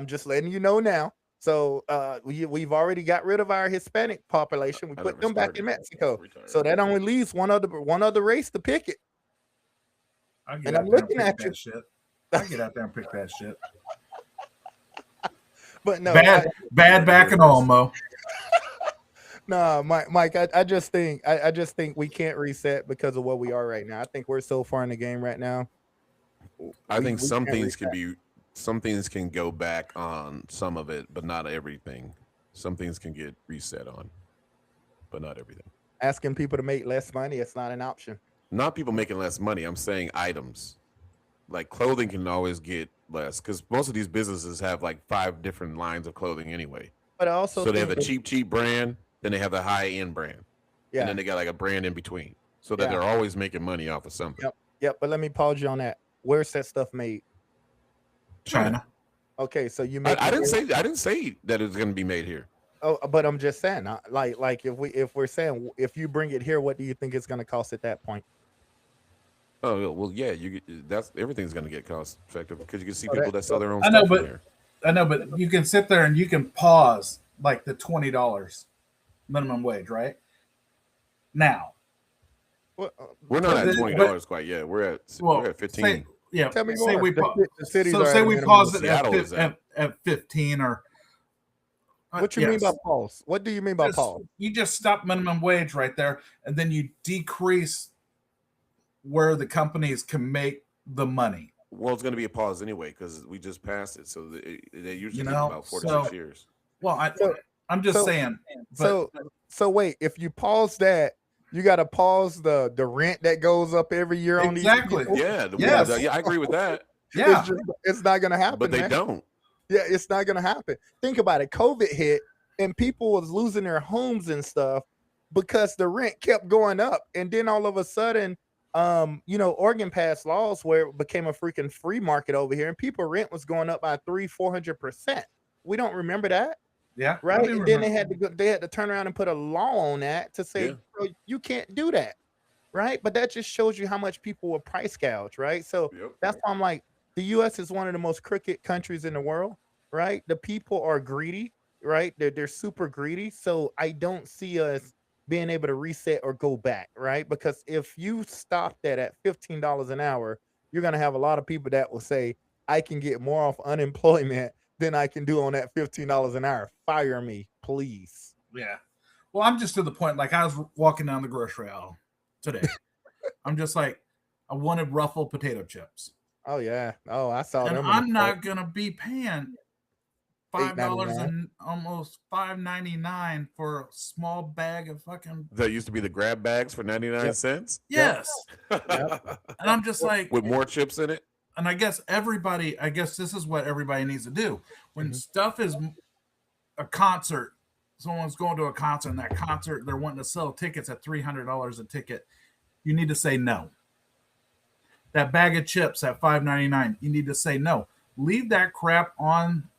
Just letting you know now. So we've already got rid of our Hispanic population. We I put never them back in started. Mexico. Retired. So that only leaves one other race to pick it. I get And I'm out there and looking pick at you. that shit. I get out there and pick that shit. But no, Bad back and all, Mo. no, Mike, I just think we can't reset because of what we are right now. I think we're so far in the game right now. I think some can't things reset. some things can go back on some of it, but not everything. Some things can get reset on, but not everything. Asking people to make less money, it's not an option. Not people making less money. I'm saying items. Like clothing can always get less because most of these businesses have like 5 different lines of clothing anyway. But I also So they have think a cheap brand, then they have the high end brand, and yeah, then they got like a brand in between, so that yeah, they're always making money off of something. yep. But let me pause you on that. Where's that stuff made? China. Okay, so you make I it didn't say that it's going to be made here. Oh, but I'm just saying, like if we're saying if you bring it here, what do you think it's going to cost at that point? Oh well, yeah. That's everything's going to get cost effective because you can see So people that sell their own I know, stuff in but there. I know, but you can sit there and you can pause like the $20 minimum wage, right? Now, What, We're not but at the- $20 quite yet. We're well, at 15. say, yeah, tell me say more. we The cities so are say at a we minimum pause wage. it at, Seattle is at 15 or What you mean by yes, pause? What do you mean by pause? you just stop minimum wage right there, and then you decrease where the companies can make the money. Well, it's going to be a pause anyway because we just passed it. So they usually You take know, about 4 to so 6 years. well, So I'm just so saying, but so wait, if you pause that, you got to pause the rent that goes up every year on these exactly, people. Yeah, yes, yeah, I agree with that, yeah, It's not going to but happen, they man. don't. Yeah, it's not gonna happen. Think about it. COVID hit and people was losing their homes and stuff because the rent kept going up. And then all of a sudden, Oregon passed laws where it became a freaking free market over here, and people rent was going up by 300-400%. We don't remember that, yeah. I right? do And then remember. they had to turn around and put a law on that to say, Yeah. "Bro, you can't do that." Right? But that just shows you how much people will price gouge, right? So Yep. that's why I'm like, the US is one of the most crooked countries in the world, right? The people are greedy, right? They're super greedy. So I don't see us being able to reset or go back, right? Because if you stop that at $15 an hour, you're gonna have a lot of people that will say, I can get more off unemployment than I can do on that $15 an hour. Fire me, please. Yeah. Well, I'm just to the point. Like I was walking down the grocery aisle today. I'm just like, I wanted Ruffled potato chips, Oh yeah. Oh, I saw and them in the I'm store. not gonna be paying $5 $8.99. and almost $5.99 for a small bag of fucking That used to be the grab bags for 99 Yep. cents yes. Yep. And I'm just like, with more chips in it. and I guess this is what everybody needs to do when Mhm. stuff is a concert. Someone's going to a concert, and that concert they're wanting to sell tickets at $300 a ticket. You need to say no. That bag of chips at $5.99, you need to say no. Leave that crap on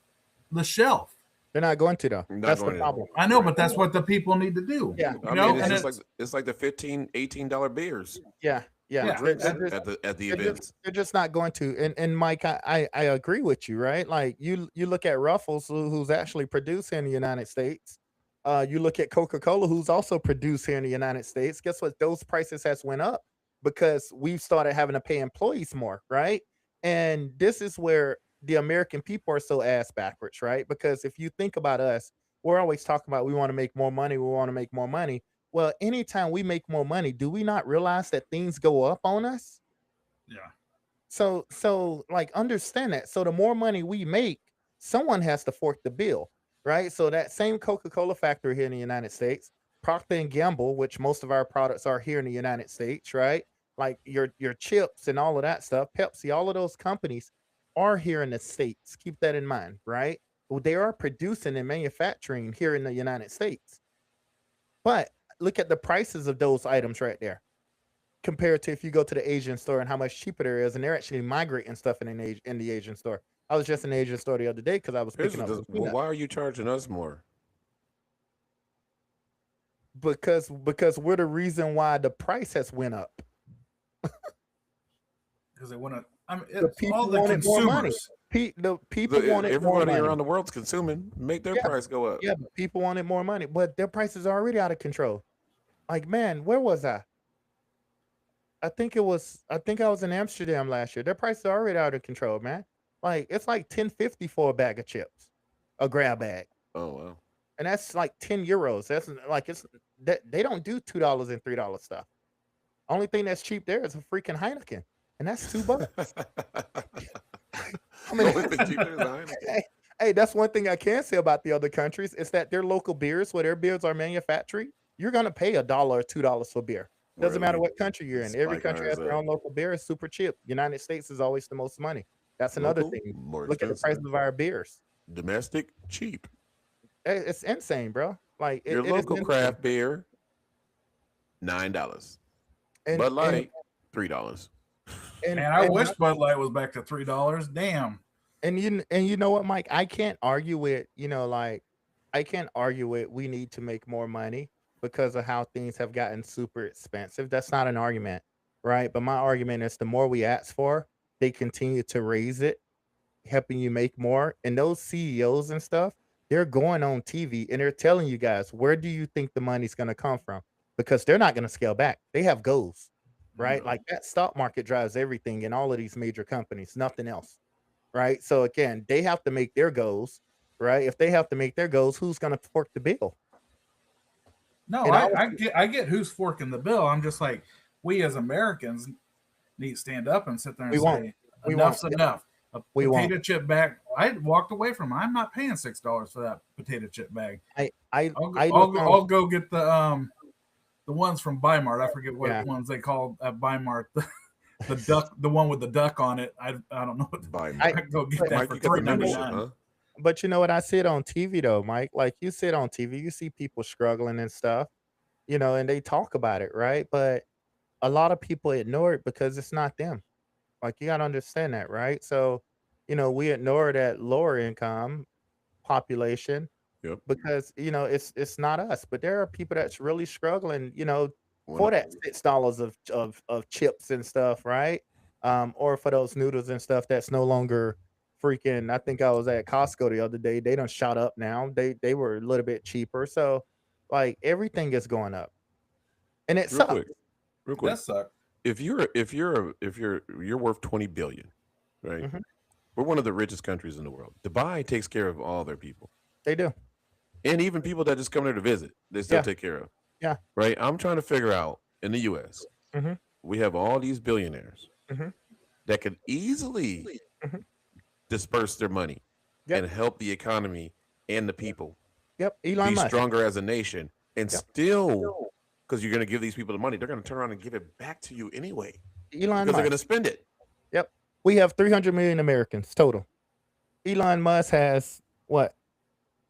the shelf. They're not going to though. Not That's the going to. problem. I know, but that's what the people need to do. Yeah. You I know, mean, it's and just like it's like the $15, $18 beers, Yeah. Yeah. drinks They're just, at the they're events. they're just not going to. And Mike, I agree with you, right? Like you look at Ruffles, who's actually produced here in the United States. You look at Coca-Cola, who's also produced here in the United States. Guess what? Those prices has went up because we've started having to pay employees more, right? And this is where the American people are so ass backwards, right? Because if you think about us, we're always talking about we want to make more money, we want to make more money. Well, anytime we make more money, do we not realize that things go up on us? Yeah. So like understand that. So the more money we make, someone has to fork the bill, right? So that same Coca-Cola factory here in the United States, Procter and Gamble, which most of our products are here in the United States, right? Like your chips and all of that stuff, Pepsi, all of those companies are here in the States. Keep that in mind, right? Well, they are producing and manufacturing here in the United States. But look at the prices of those items right there compared to if you go to the Asian store and how much cheaper there is, and they're actually migrating stuff in the Asian store. I was just in the Asian store the other day because I was Here's picking up some well, peanuts. why are you charging us more? Because we're the reason why the price has went up. Because they want to. I mean, The it's all people the wanted more money. consumers. The people wanted more Everybody money. around the world's consuming. Make their Yeah, price go up. yeah, but people wanted more money, but their prices are already out of control. Like, man, where was I? I think I was in Amsterdam last year. Their prices are already out of control, man. Like it's like 10.50 for a bag of chips, a grab bag. Oh wow. And that's like 10 euros. That's like it's that they don't do $2 and $3 stuff. Only thing that's cheap there is a freaking Heineken, and that's $2. I mean, Only thing cheaper is Heineken. hey, that's one thing I can say about the other countries is that their local beers, where their beers are manufactured, you're gonna pay $1 or $2 for beer. Doesn't matter Really? what country you're in. Every Spike country has ours their up. own local beer. It's super cheap. United States is always the most money. That's another Local, thing. more Look at the expensive. prices of our beers. Domestic, cheap. It's insane, bro. Like Your it is local insane. craft beer, $9. And Bud and Light, $3. Man, I and wish Bud Light was back to $3. Damn. and you know what, Mike? I can't argue with, like I can't argue with we need to make more money because of how things have gotten super expensive. That's not an argument, right? But my argument is the more we ask for, they continue to raise it, helping you make more. And those CEOs and stuff, they're going on TV and they're telling you guys, where do you think the money's going to come from? Because they're not going to scale back. They have goals, right? No. Like that stock market drives everything in all of these major companies, nothing else, right? So again, they have to make their goals, right? If they have to make their goals, who's going to fork the bill? No, And I get who's forking the bill. I'm just like, we as Americans need to stand up and sit there and We won't. say, We enough's won't. enough. A We potato won't. chip bag. I walked away from it. I'm not paying $6 for that potato chip bag. I look on. I'll go get the ones from Bimart. I forget what Yeah. ones they call at Bimart. The duck, the one with the duck on it. I don't know what. Buy I- I can go get but- that Mike, for you got the $3.99. membership, huh? But you know what? I see it on TV though, Mike. Like you see it on TV, you see people struggling and stuff, and they talk about it, right? But a lot of people ignore it because it's not them. Like you gotta understand that, right? So, we ignore that lower income population Yep. because it's not us. But there are people that's really struggling, One for of- that $6 of chips and stuff, right? Or for those noodles and stuff that's no longer freaking. I think I was at Costco the other day. They done shot up now. They were a little bit cheaper. So like everything is going up. And it Real sucks. quick, real quick. That sucks. If you're worth 20 billion, right? Mhm. We're one of the richest countries in the world. Dubai takes care of all their people, They do. and even people that just come there to visit, they still Yeah. take care of. Yeah. Right. I'm trying to figure out in the U.S. Mhm. we have all these billionaires Mhm. that could easily Mhm. disperse their money Yep. and help the economy and the people Yep. Elon be Musk. stronger as a nation, and Yep. still, because you're going to give these people the money, they're going to turn around and give it back to you anyway Elon because they're Musk. going to spend it. Yep. We have 300 million Americans total. Elon Musk has what?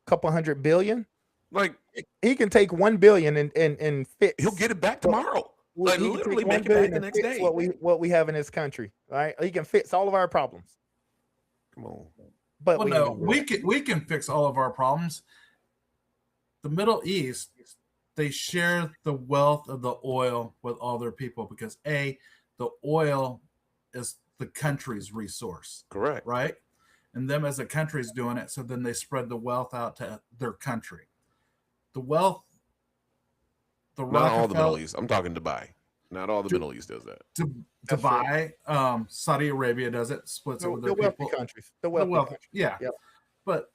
Couple hundred billion? Like He can take 1 billion and fix. he'll get it back tomorrow. Like he can literally take make 1 it back billion the and next fix day. what we have in this country. Right? He can fix all of our problems. Come on. But Well, we no, ain't gonna do it. we can fix all of our problems. The Middle East, they share the wealth of the oil with all their people because the oil is the country's resource, Correct. right? And them as a country is doing it, so then they spread the wealth out to their country. The wealth, the Not all the Middle Rockefeller, East. I'm talking Dubai. Not all the Middle East does that. That's Dubai, Saudi Arabia does it, splits it with The their wealthy people. countries. The The wealthy wealth, countries. yeah. Yep. But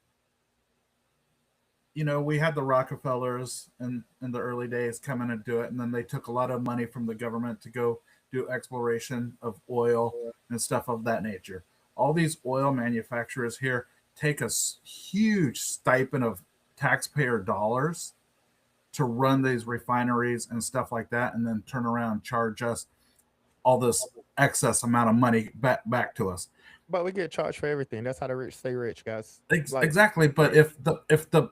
we had the Rockefellers in the early days come in and do it, and then they took a lot of money from the government to go do exploration of oil and stuff of that nature. All these oil manufacturers here take a huge stipend of taxpayer dollars to run these refineries and stuff like that, and then turn around and charge us all this excess amount of money back to us. But we get charged for everything. That's how the rich stay rich, guys. Like, Exactly. But if the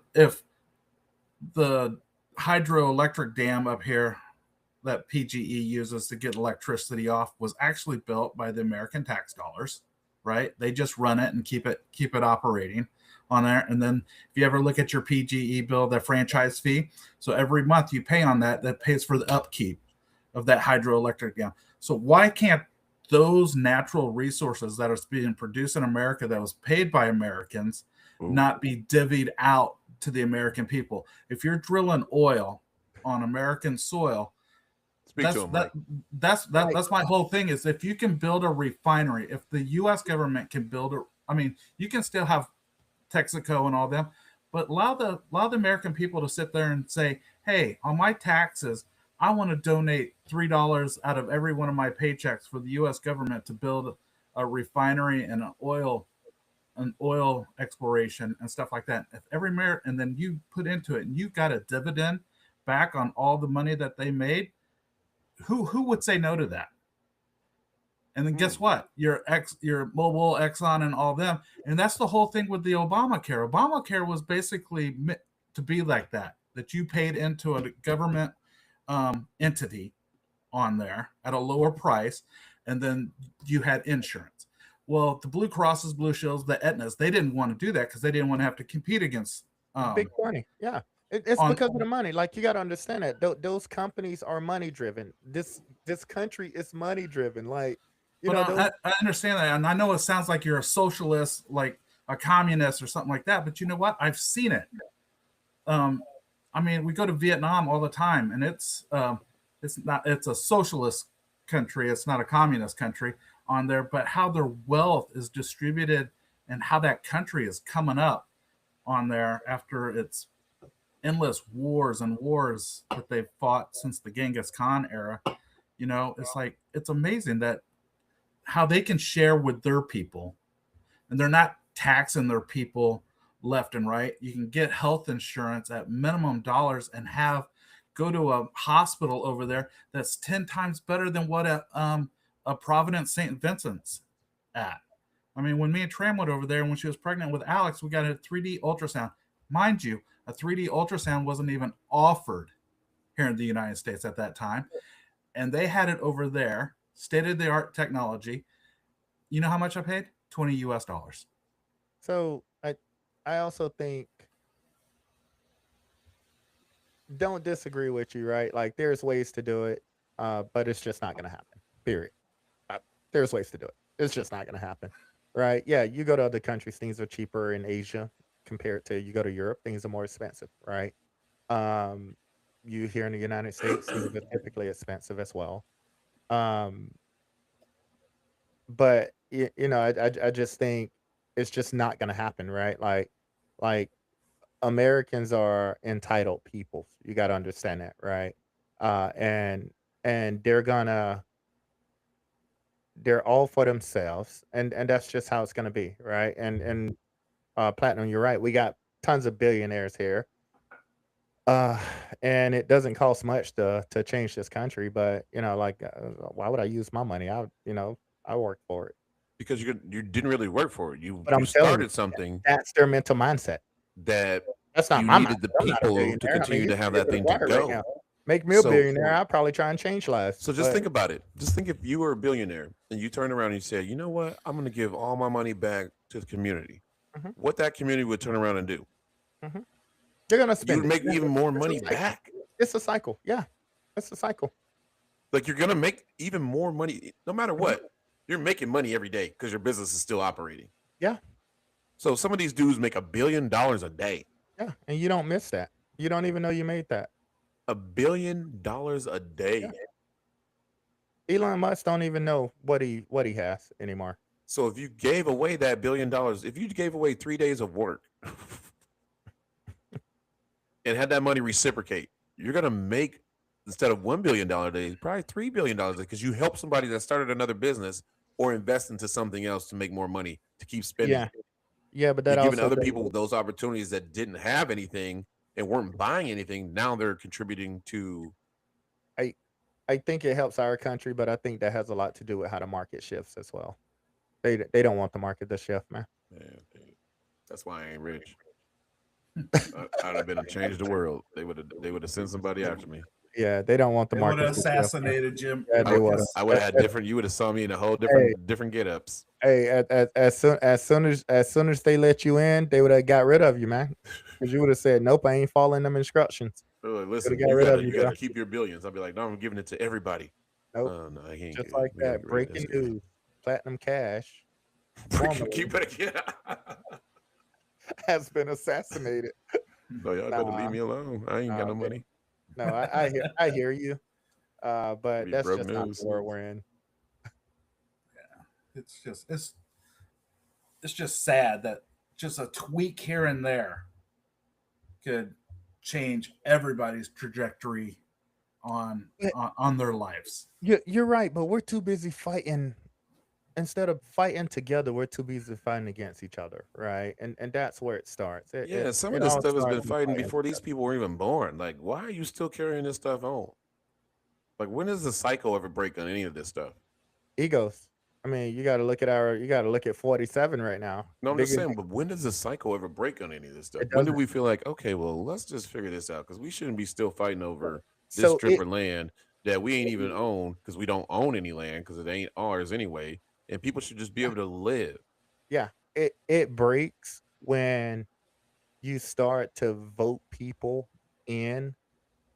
hydroelectric dam up here that PGE uses to get electricity off was actually built by the American tax dollars, right? They just run it and keep it operating on there. And then if you ever look at your PGE bill, the franchise fee, so every month you pay on that pays for the upkeep of that hydroelectric dam. So why can't those natural resources that are being produced in America that was paid by Americans not be divvied out to the American people? If you're drilling oil on American soil, that's my whole thing is if you can build a refinery, if the U.S. government can build you can still have Texaco and all them, but allow the American people to sit there and say, hey, on my taxes, I want to donate $3 out of every one of my paychecks for the U.S. government to build a refinery and an oil exploration and stuff like that. If and then you put into it and you got a dividend back on all the money that they made, who would say no to that? And then guess what? Your Mobil, Exxon, and all them. And that's the whole thing with the Obamacare. Obamacare was basically meant to be like that you paid into a government entity on there at a lower price, and then you had insurance. Well, the Blue Crosses, Blue Shields, the Aetnas, they didn't want to do that because they didn't want to have to compete against big money. Yeah, it's because of the money. Like, you got to understand that those companies are money driven. This country is money driven. Like, I understand that, and I know it sounds like you're a socialist, like a communist or something like that. But you know what? I've seen it. We go to Vietnam all the time, and it's a socialist country. It's not a communist country on there, but how their wealth is distributed and how that country is coming up on there after its endless wars and wars that they've fought since the Genghis Khan era. It's like, it's amazing that how they can share with their people, and they're not taxing their people left and right. You can get health insurance at minimum dollars and go to a hospital over there that's 10 times better than what a Providence St. Vincent's at. When me and Tram went over there, and when she was pregnant with Alex, we got a 3D ultrasound. Mind you, a 3D ultrasound wasn't even offered here in the United States at that time. And they had it over there, state-of-the-art technology. You know how much I paid? $20 US. So I also think, don't disagree with you, right? Like, there's ways to do it, but it's just not going to happen. Period. There's ways to do it. It's just not going to happen, right? Yeah, you go to other countries, things are cheaper in Asia compared to you go to Europe, things are more expensive, right? You here in the United States, things are typically expensive as well. But I just think it's just not going to happen, right? Like Americans are entitled people. You got to understand that, right? And they're all for themselves, and that's just how it's going to be, right? And Platinum, you're right. We got tons of billionaires here, and it doesn't cost much to change this country. But why would I use my money? I work for it. Because you didn't really work for it. You started something. That's their mental mindset. That's not you my needed mindset. the I'm not a people to billionaire. continue to have that thing right to go. now. Make me a billionaire. I'll probably try and change lives. So just think about it. Just think if you were a billionaire and you turn around and you say, you know what? I'm going to give all my money back to the community. What that community would turn around and do. They're going to spend You would make even more money back. It's a cycle. Yeah. It's a cycle. Like, you're going to make even more money no matter what. You're making money every day because your business is still operating. Yeah. So some of these dudes make $1 billion a day. Yeah. And you don't miss that. You don't even know you made that. $1 billion a day. Yeah. Elon Musk don't even know what he has anymore. So if you gave away that $1 billion, if you gave away 3 days of work, and had that money reciprocate, you're gonna make instead of $1 billion a day, probably $3 billion because you help somebody that started another business or invest into something else to make more money to keep spending Yeah, it. yeah, but You're that giving also other goes people those opportunities that didn't have anything and weren't buying anything. Now they're contributing to. I I think it helps our country, but I think that has a lot to do with how the market shifts as well. They don't want the market to shift, man. Man, that's why I ain't rich. I'd have been to change the world. They would have sent somebody after me. Yeah, they don't want the They would market have to shift, man. assassinated Jim Yeah, I they would would have. Marcus. I would have had different. You would have saw me in a whole Hey, different get ups. hey, as soon as they let you in, they would have got rid of you, man. Because you would have said, "Nope, I ain't following them instructions." Like, Would have listen, got you rid of gotta you, you gotta bro. keep your billions. I'll be like, no, I'm giving it to everybody. Nope. Oh no, he ain't Just good. like We gotta that. get rid of this Breaking guy. news: Platinum Cash, formerly, Keep it again. has been assassinated. No, y'all better leave Nah, me alone. I ain't got nah, no money. no. I hear you. It'd But be that's broke just not the news. world we're in. It's just it's just sad that just a tweak here and there could change everybody's trajectory on their lives. You're right, but we're too busy fighting. Instead of fighting together, we're too busy fighting against each other, right? And that's where it starts. It Yeah, it, some of it this all stuff has been starts with fighting fighting before these together. people were even born. Like, why are you still carrying this stuff on? Like, when does the cycle ever break on any of this stuff? Egos. I mean, you got to look at 47 right now. No, I'm just Biggest. saying, but when does the cycle ever break on any of this stuff? It When do doesn't. we feel like, okay, well, let's just figure this out because we shouldn't be still fighting over this So strip of land that we ain't even own because we don't own any land because it ain't ours anyway, and people should just be yeah, able to live. yeah. It breaks when you start to vote people in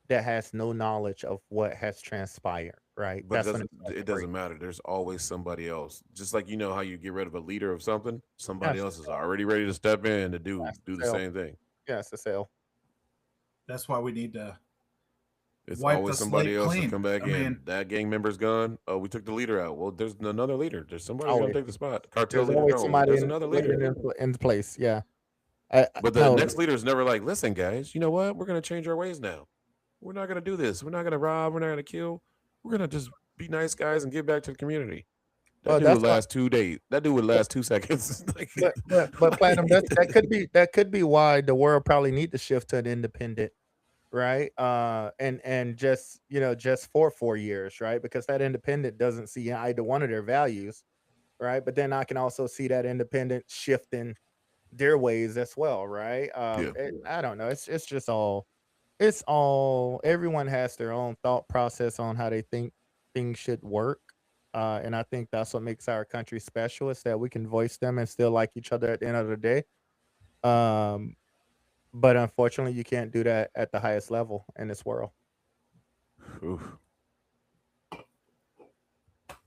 that has no knowledge of what has transpired, right? But it That's when doesn't it starts to it break. doesn't matter. There's always somebody else. Just like you know how you get rid of a leader of something, somebody Yes, else is already ready to step in to do that's the do the sale. same thing. Yes, the sale. That's why we need to It's wipe always the somebody slate else to clean. come back I in. mean, That gang member's gone. Oh, we took the leader out. Well, there's another leader. There's somebody's gonna Always. take the spot. Cartel There's leader always gone. Well, somebody there's another leader. in place. Yeah. I But the no. next leader is never like, listen, guys, you know what? We're gonna change our ways now. We're not gonna do this. We're not gonna rob. We're not gonna kill. We're gonna just be nice guys and give back to the community. That Well, dude would that's why. last 2 days. That dude would last 2 seconds. Like, But platinum. That could be why the world probably need to shift to an independent, right? And just for 4 years, right? Because that independent doesn't see either one of their values, right? But then I can also see that independent shifting their ways as well, right? yeah. I don't know. It's all everyone has their own thought process on how they think things should work. And I think that's what makes our country special is that we can voice them and still like each other at the end of the day. Um, but unfortunately, you can't do that at the highest level in this world Oof.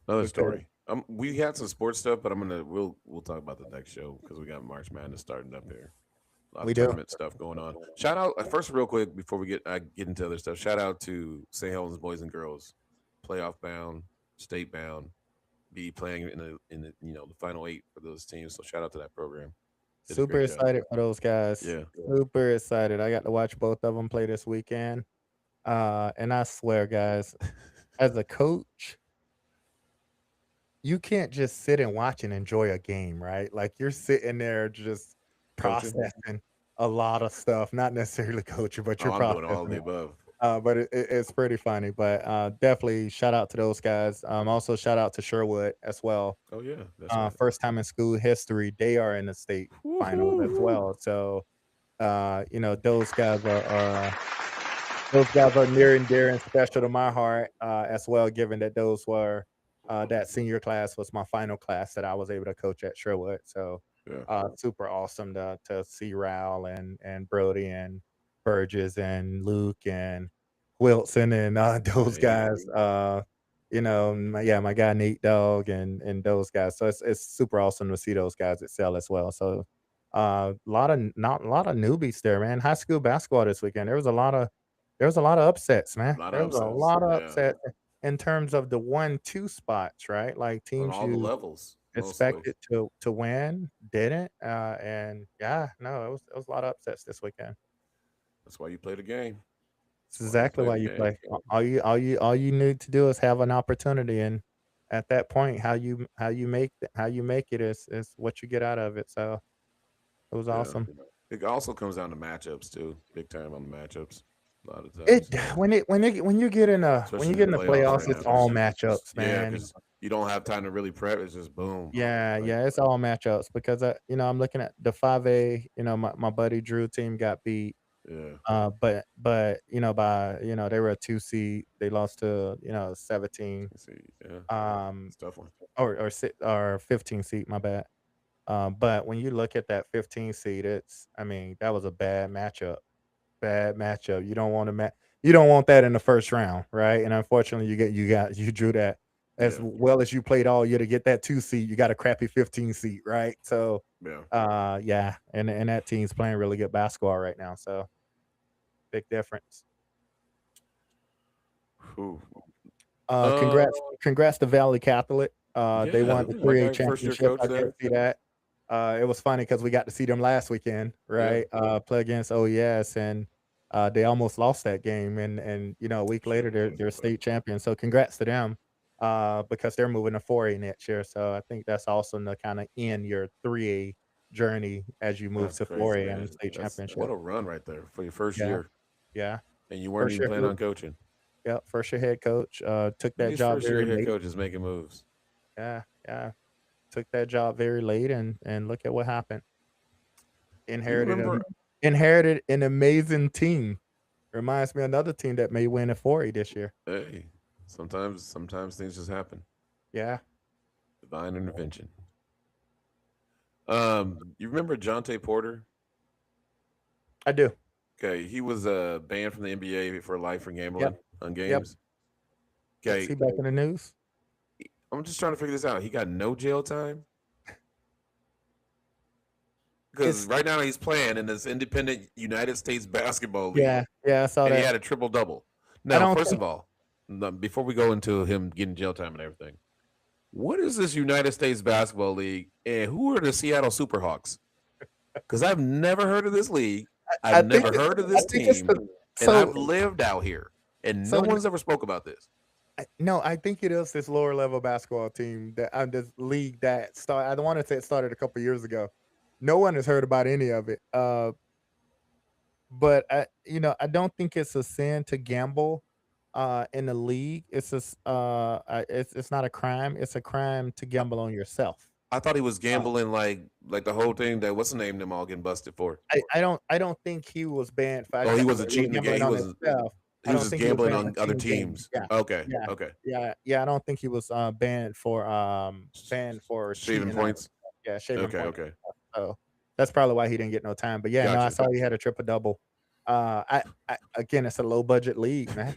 Another because story. We had some sports stuff, but we'll talk about the next show because we got March Madness starting up here. A lot we of do. tournament stuff going on. Shout out first, real quick, before we get into other stuff. Shout out to St. Helens boys and girls, playoff bound, state bound, be playing in the the final eight for those teams. So shout out to that program. Did a Super great job. excited for those guys. Yeah, Super excited. I got to watch both of them play this weekend. And I swear, guys, as a coach, you can't just sit and watch and enjoy a game, right? Like you're sitting there just coaching. processing a lot of stuff, not necessarily coaching, but Oh, you're I'm doing all of processing the it. above. But it's pretty funny. But definitely shout out to those guys. Also shout out to Sherwood as well. Oh yeah, that's right. First time in school history, they are in the state finals as Woohoo! well. So those guys are near and dear and special to my heart as well, given that that senior class was my final class that I was able to coach at Sherwood. So Yeah. super awesome to see Raul and Brody and Burgess and Luke and Wilson and those Hey. guys. My guy Nate Dogg and those guys. So it's super awesome to see those guys excel as well. So a lot of newbies there, man. High school basketball this weekend. There was a lot of upsets, man. A lot There of was a upsets. lot of Yeah. upsets in terms of the 1-2 spots, right? Like On teams all the you levels, mostly. expected to win didn't. And yeah, no, it was a lot of upsets this weekend. That's why you play the game. It's That's why you exactly play why the you game. play. All you need to do is have an opportunity, and at that point, how you make it is what you get out of it. So it was Yeah. awesome. It also comes down to matchups too. Big time on the matchups. A lot of It times, when you especially in get the in the playoffs playoffs, right it's now, all because matchups, yeah, man. because you don't have time to really prep. It's just boom. Yeah, Like yeah, it's all matchups because I'm looking at the 5A. My buddy Drew team got beat. yeah, By they were a 2 seed. They lost to 17, you see, yeah, um, it's a tough one. or 15 seed. My bad. But when you look at that 15 seed, that was a bad matchup. You don't want that in the first round, right? And unfortunately, you drew that as Yeah, well as you played all year to get that 2 seed. You got a crappy 15 seed, right? So, yeah. yeah, and that team's playing really good basketball right now. So big difference. Whew. Congrats to Valley Catholic. They Yeah, won the my 3A guy, first year championship. coach I did there. see that. It was funny because we got to see them last weekend, Yeah, right? Play against OES, and they almost lost that game. And a week should later, have won. they're state champions. So congrats to them, because they're moving to 4A next year. So I think that's awesome to kind of end your 3A journey as you move That's to crazy, 4A and man. state That's championship. what a run right there for your first Yeah, year, yeah. and you weren't First even year, planning on coaching. yeah, first year head coach. Took that These job first year very head late. coaches making moves. Yeah, yeah. Took that job very late, and look at what happened. You Inherited a remember? inherited an amazing team. Reminds me of another team that may win a 4A this year. Hey, sometimes things just happen. Yeah, Divine intervention. You remember Jonte Porter? I do. Okay, he was banned from the NBA for life for Yep, gambling on yep. games. Is Okay, he back in the news? I'm just trying to figure this out. He got no jail time because It's right now he's playing in this independent United States basketball league, yeah, yeah. I saw and he that. had a triple double. I Now, don't first think of all, before we go into him getting jail time and everything, what is this United States basketball league, and who are the Seattle Superhawks? Because I've never heard of this league. I've I think never heard of I this think it's team, the and so I've lived out here, and no so one's ever spoke about this. no. I think it is this lower level basketball team that this league that start. I don't want to say it started a couple years ago. No one has heard about any of it. But I don't think it's a sin to gamble in the league. It's not a crime. It's a crime to gamble on yourself. I thought he was Uh, gambling like the whole thing that what's the name them all getting busted for. I don't think he was banned for Oh, he wasn't he was cheating again. gambling on himself. He I was don't just think he was gambling banned for on other cheating games. teams. Yeah. Okay, Yeah. okay. Yeah, I don't think he was banned for Shaving cheating on points. yeah, shaving Okay, points. okay. So that's probably why he didn't get no time. But yeah, no, I Gotcha. saw he had a triple double. Again, it's a low budget league, man.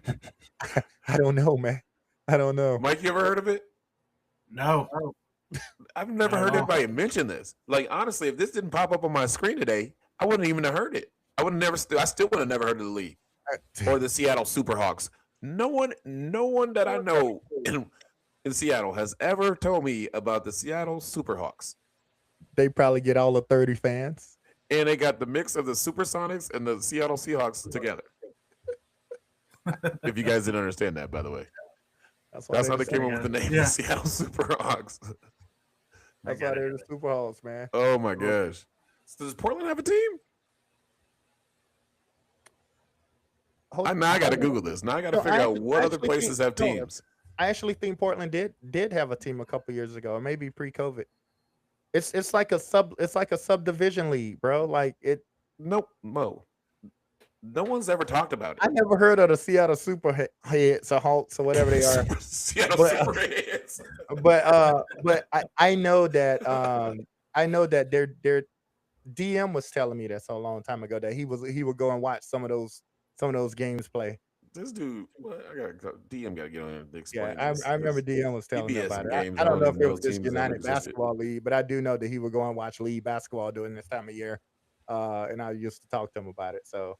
I don't know, man. I don't know. Mike, you ever heard of it? No, I've not never at heard all. anybody mention this. Like honestly, if this didn't pop up on my screen today, I wouldn't even have heard it. I would have never. I still would have never heard of the league or the Seattle Superhawks. No one that I know in Seattle has ever told me about the Seattle Superhawks. They probably get all the 30 fans. And they got the mix of the Supersonics and the Seattle Seahawks together. If you guys didn't understand that, by the way, That's why that's they how the they came Super up with the name Yeah. the Seattle Superhawks. that's why they're the Super Hawks, man. Oh my gosh! So does Portland have a team? Now I got to Google this. Now I got to No, figure out what I other actually places think have no, teams. I actually think Portland did have a team a couple years ago, maybe pre-COVID. It's like a subdivision league, bro. Like it Nope, Mo. No one's ever talked about I never heard of the Seattle Superheads or Hawks or whatever they are. it. Seattle But Superheads. I know that their DM was telling me that so a long time ago that he would go and watch some of those games play. This dude, well, I got DM. Got to get on here to Yeah, explain this I remember because DM was he telling me about BSing it. games. I I don't don't know if even it know was this teams ever United existed. Basketball League, but I do know that he would go and watch league basketball during this time of year. And I used to talk to him about it. So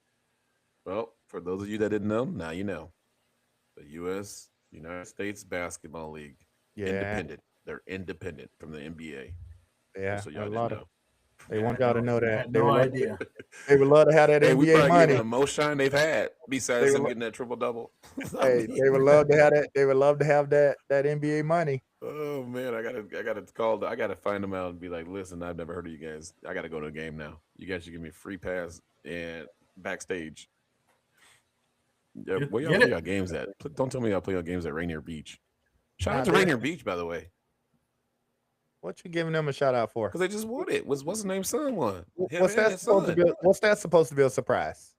Well, for those of you that didn't know, now you know. The U.S. United States Basketball League, yeah, independent. They're independent from the NBA. yeah, Just so a y'all didn't lot of know. They want y'all to know I that. had no idea. They would love to have that Hey, we NBA probably money. giving the most shine they've had besides They him were- getting that triple double. Hey, they would love to have that. They would love to have that NBA money. Oh man, I gotta call. I gotta find them out and be like, listen, I've never heard of you guys. I gotta go to a game now. You guys should give me a free pass and backstage. Yeah, where y'all Get play it. your games at? Don't tell me y'all play your games at Rainier Beach. Shout Nah, out to they- Rainier Beach, by the way, What you giving them a shout out for? because they just won it. What's his name? Son won. Him What's and that his supposed to son. be? What's that supposed to be a surprise?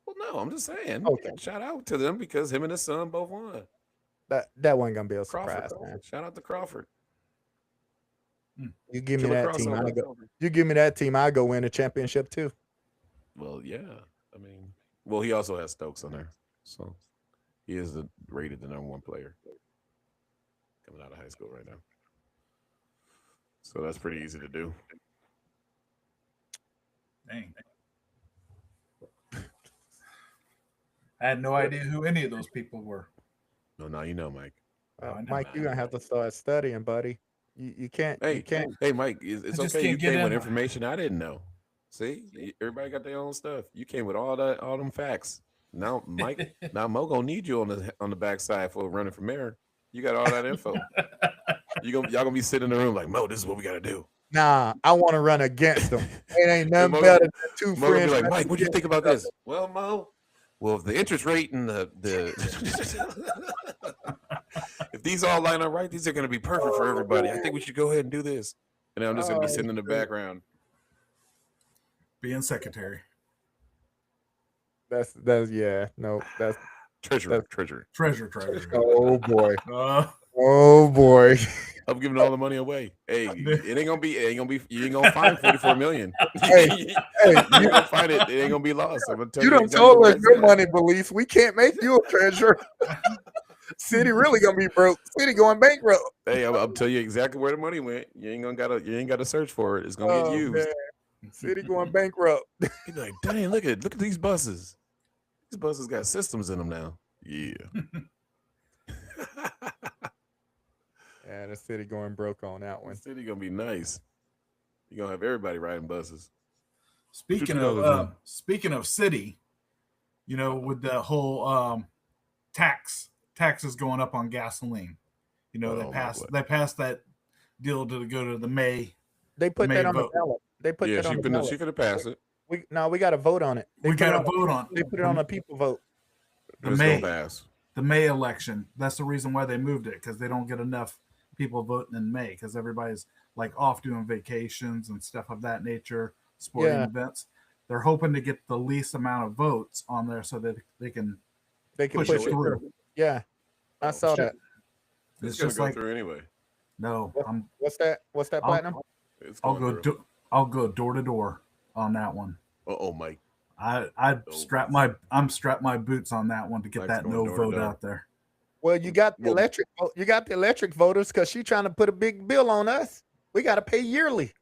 Well, no, I'm just saying. Okay. Shout out to them because him and his son both won. That wasn't gonna be a Crawford. surprise, man. Shout out to Crawford. You give me Killer that team, crossover. I go. You give me that team, I go win a championship too. Well, yeah. I mean, well, he also has Stokes on there, so he is rated the number one player coming out of high school right now. So that's pretty easy to do. Dang. I had no idea who any of those people were. No, now you know, Mike. I know. Mike, you're gonna have to start studying, buddy. You can't. Hey, You can't. hey, Mike, it's I just okay. You can't get came with in. information I didn't know. See, everybody got their own stuff. You came with all them facts. Now, Mike, now Mo gonna need you on the backside for running for mayor. You got all that info. Y'all gonna be sitting in the room like, Mo, this is what we gotta do. Nah, I want to run against them. It ain't nothing Mo- better than two Mo gonna be friends. like, Mike, what do you think about this? Well, Mo, if the interest rate and the if these all line up right, these are gonna be perfect for everybody. I think we should go ahead and do this. And I'm just gonna be sitting in the background. Being secretary. That's yeah. No, that's Treasurer. Treasure. oh boy. Uh, Oh boy. I'm giving all the money away. Hey, it ain't gonna be. You ain't gonna find 44 million. Hey, you ain't gonna find it. It ain't gonna be lost. I'm gonna tell You you. done exactly told where us it's your at. money beliefs. We can't make you a treasurer. City really gonna be broke. City going bankrupt. Hey, I'll tell you exactly where the money went. You ain't gotta search for it. It's gonna get used. Man. City going bankrupt. You're like, dang, look at these buses. These buses got systems in them now. Yeah. Yeah, the city going broke on that one. City gonna be nice. You're gonna have everybody riding buses. speaking of city, you know, with the whole taxes going up on gasoline. You know, Oh, my God. they passed that deal to go to the May. They put May that on the vote. ballot. They put Yeah, that on the ballot. she finna pass it. We got to vote on it. They We put it got to on- vote on They put it on a people vote. the It's May gonna pass. the May election. That's the reason why they moved it, because they don't get enough people voting in May, because everybody's like off doing vacations and stuff of that nature, sporting Yeah. events. They're hoping to get the least amount of votes on there so that they can They can push push it it through. through. Yeah, I Oh, saw shit. that. It's It's gonna just go like through anyway. no, What's that? What's that I'll- platinum? It's I'll going go through. I'll go door to door on that one. Oh, Mike. I'm strap my boots on that one to get Mike's that going no door to vote door. out there. Well, you got the Well- electric voters because she trying to put a big bill on us. We got to pay yearly.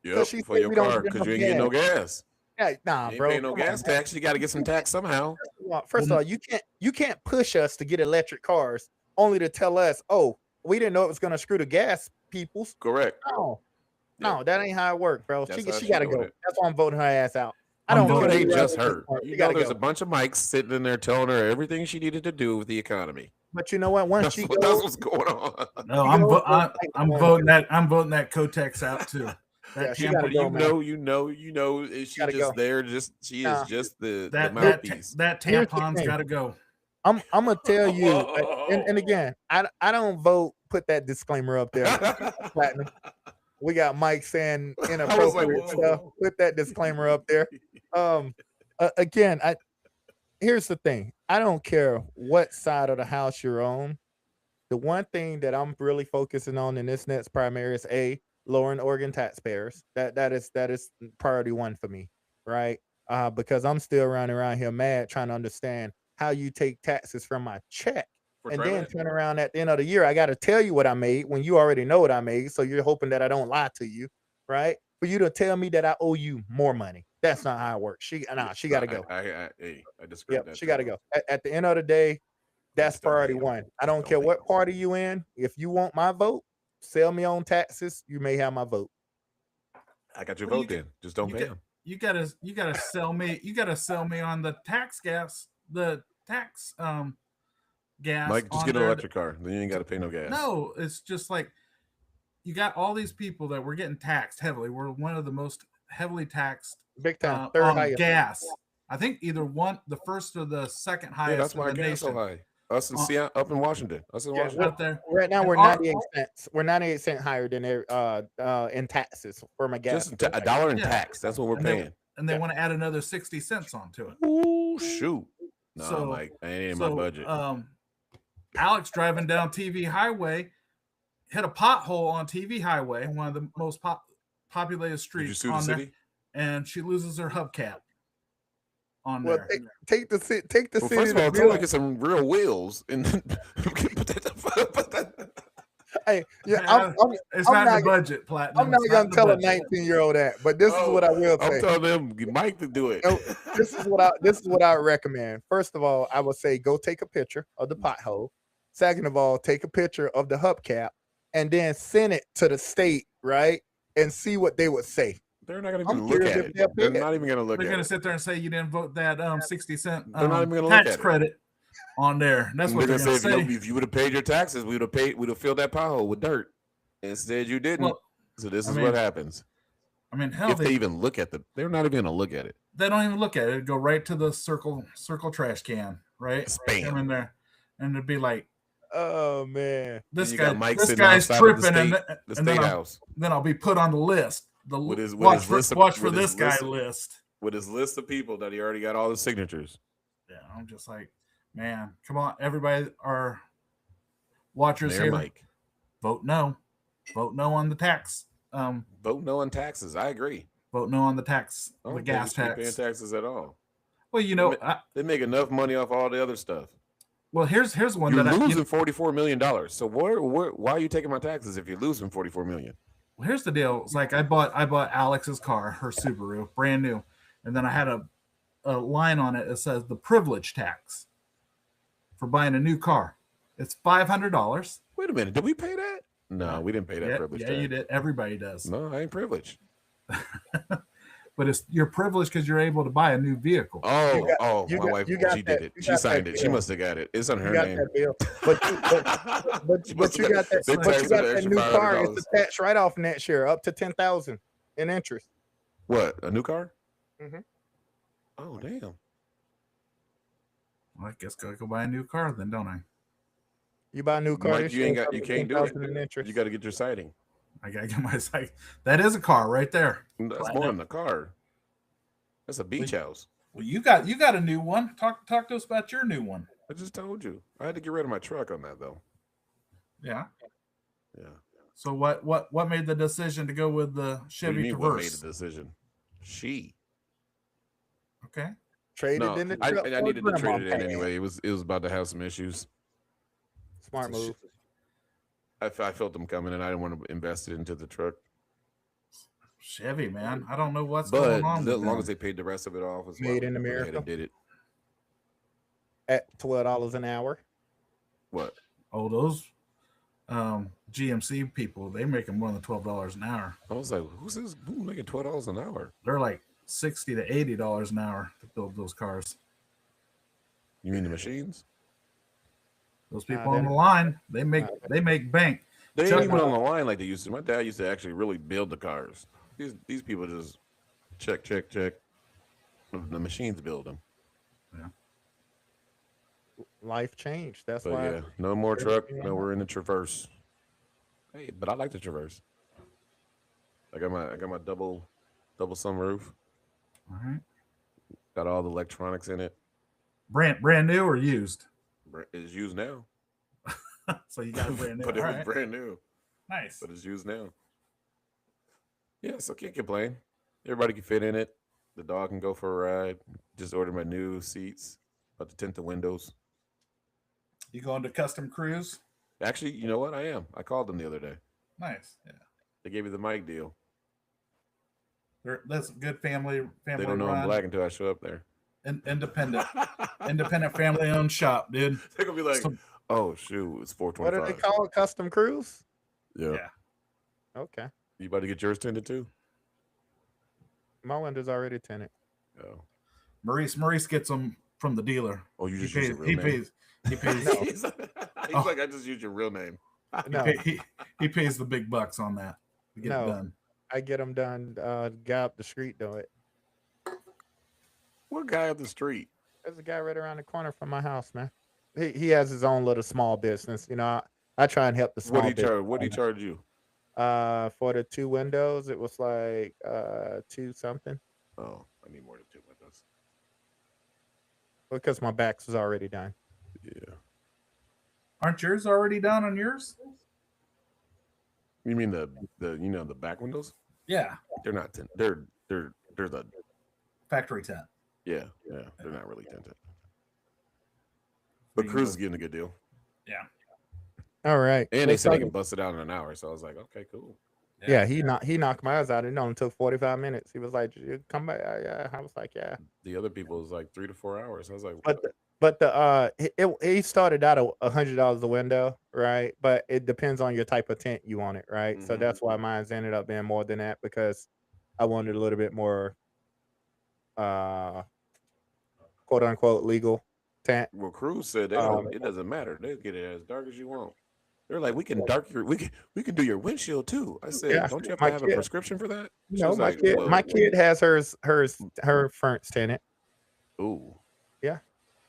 Yep, she for said your we don't car get because you enough ain't getting no gas. Yeah, nah, You ain't bro. paying no come gas on, man. tax. You got to get some tax somehow. Well, first of all, you can't push us to get electric cars only to tell us, oh, we didn't know it was gonna screw the gas peoples. Correct. No, that ain't how it works, bro. That's She how she gotta doing go. it. That's why I'm voting her ass out. I I'm don't voting- care. It ain't who just else is her. smart. You She know, gotta there's go. a bunch of mics sitting in there telling her everything she needed to do with the economy. But you know what? Once That's, she that's goes, what's going on. No, She I'm goes, I'm voting that Kotex out too. Yeah, That she Tampa, gotta go, man. You know. Is she Gotta just go. there? She is Nah. just the that mouthpiece. that Here's the tampon's thing. got to go. I'm gonna tell you, Whoa. and again, I don't vote. Put that disclaimer up there. Platinum. We got Mike saying I was like, inappropriate whoa. stuff. Put that disclaimer up there. Again, here's the thing. I don't care what side of the house you're on. The one thing that I'm really focusing on in this next primary is lowering Oregon taxpayers. That is priority one for me, right? Because I'm still running around here mad trying to understand how you take taxes from my check For and trying then that? turn around at the end of the year. I got to tell you what I made when you already know what I made. So you're hoping that I don't lie to you, right? For you to tell me that I owe you more money. That's not how it works. She got to go. I disagree. Yep, with that she got to too. go. At the end of the day, that's Just don't priority hate 'em. one. I don't Just care don't what hate 'em. party you in. If you want my vote, sell me on taxes. You may have my vote. I got your Well, vote then. Just don't pay them. You gotta sell me. You gotta sell me on the tax gas. The tax gas. Mike, just on get an there electric car. Then you ain't got to pay no gas. No, it's just like you got all these people that we're getting taxed heavily. We're one of the most heavily taxed Big time. Third on highest. gas. I think either the first or the second Yeah, highest that's in why the gas nation. so high. Us in Seattle, up in Washington. Us in Washington. Out there. Right now And we're our- 98 cents. We're 98 cents higher than in taxes for my gas. Just $1 in Yeah. tax. That's what we're paying. And they want to add another 60 cents onto it. Ooh, shoot. No, So- Mike, that ain't in my budget. Alex driving down TV Highway hit a pothole on TV Highway, one of the most populated Did you streets sue the on there, city? and she loses her hubcap on Well, there. take the city. Well, first of all, tell her to get some real wheels and put that. Hey, yeah, It's I'm not in not- the budget, Platinum. I'm not It's gonna in the tell a budget. 19-year-old that, but this is what I will I'm say. telling them, Mike, to do it. No, this is what I would recommend. First of all, I would say go take a picture of the pothole. Second of all, take a picture of the hubcap and then send it to the state, right? And see what they would say. They're not going to I'm even look curious at if it. they'll pay They're it. not even going to look They're at gonna it. sit there and say you didn't vote that 60-cent They're not even gonna look at tax it. credit on there. That's And what they're they're gonna gonna say, say. if you would have paid your taxes, we would have filled that pothole with dirt. Instead, you didn't. Well, So this I is mean, what happens. I mean, hell, If they even look at they're not even going to look at it. they don't even look at it. It'd go right to the circle trash can, right? Spam. Come in there, and it'd be like, Oh man. this You guy, got Mike this sitting guy's outside of tripping, the and state then house I'll be put on the list. With his watch list of- for with his this guy list. list. with his list of people that he already got all the signatures. Yeah, I'm just like, man, come on, everybody, our watchers Mayor here, Mike, vote no on the tax. vote no on taxes. I agree. Vote no on the tax, I the don't think gas you should be paying tax. taxes at all. Well, you know, They make enough money off all the other stuff. well, here's one You're that losing $44 million. So why are you taking my taxes if you're losing $44 million? Well, here's the deal. It's like I bought Alex's car, her Subaru, brand new, and then I had a line on it that says the privilege tax for buying a new car. It's $500. Wait a minute. Did we pay that? No, we didn't pay that privilege Yeah, tax. you did. Everybody does. No, I ain't privileged. But you're privileged because you're able to buy a new vehicle. My you got- wife, you got she that- did it. you She got signed that it. She bill. must have got it. It's on You her got name. that bill. But you got that. They But you taxed got her that extra new car. $500. It's a tax write-off next year, up to 10,000 in interest. What? A new car? Mhm. Oh, damn. Well, I guess gotta go buy a new car then, don't I? You buy a new car, Mike, this you year, ain't it's got. up You to can't do 10,000 it. in interest. You got to get your sighting. I gotta get my site. That is a car right there. That's more than a car. That's a beach house. Well, you got a new one. Talk to us about your new one. I just told you. I had to get rid of my truck on that though. Yeah. Yeah. So what made the decision to go with the What do you Chevy mean? What made Traverse? the decision? She. Okay. Traded No, in the I truck for needed to grandma trade it in pad. anyway. It was about to have some issues. Smart move. I felt them coming, and I didn't want to invest it into the truck. Chevy, man. I don't know what's But going on. as with long them. as they paid the rest of it off, as Made in I went ahead America. and did it. At $12 an hour. What? Oh, those GMC people, they making more than $12 an hour. I was like, who's making $12 an hour? They're like $60 to $80 an hour to build those cars. You mean the machines? Those people Nah, on the line, they make bank. They Chuck- ain't even on the line like they used to. My dad used to actually really build the cars. These people just check. The machines build them. Life changed. That's But why. yeah, no more truck. No, we're in the Traverse. Hey, but I like the Traverse. I got my double sunroof. All right. Got all the electronics in it. Brand new or used? It's used now. So you got a brand new. But it All was right. brand new. Nice. But it's used now. Yeah, so can't complain. Everybody can fit in it. The dog can go for a ride. Just ordered my new seats. About to tint the windows. You going to custom cruise? Actually, you know what? I am. I called them the other day. Nice. Yeah. They gave me the mic deal. That's a good family They don't know run. I'm black until I show up there. Independent family owned shop, dude. They're gonna be like, So- "Oh shoot, it's What 425." do they call it? Custom cruise? Yeah. Yeah. Okay. You about to get yours tinted too? My window's already tinted. Oh, Maurice gets them from the dealer. oh, you He just use pays. your real He name. pays. He pays. No. he's Oh. like, I just used your real name. No, He pays the big bucks on that to get it no. done. I get them done. Guy up the street do it. What guy up the street? There's a guy right around the corner from my house, man. He has his own little small business. You know, I try and help the What small do you business. charge? What do you charge you? For the 2 windows, it was like 2 something Oh, I need more than 2 windows. because my backs was already done. Yeah. Aren't yours already done on yours? You mean the the back windows? Yeah, They're not tinted. They're the factory tent. yeah. They're not really tinted. But Cruz is getting a good deal, Yeah, All right. and they let's said they talk- can bust it out in an hour. So I was like, okay, cool. Yeah, he knocked my ass out. It only took 45 minutes. He was like, "You come back." Yeah, I was like, "Yeah." The other people was like 3 to 4 hours. I was like, But he started out at $100 a window, right? But it depends on your type of tent you want it, right? So Mhm. that's why mine's ended up being more than that because I wanted a little bit more uh quote unquote legal tent. well, Cruz said they Um, don't. It doesn't matter. They'll get it as dark as you want. They're like, we can dark your we can do your windshield too. I said, Yeah, don't you have my to have a kid- prescription for that? You She know, was my like, kid well, my kid has her furnace tenant. Ooh, Her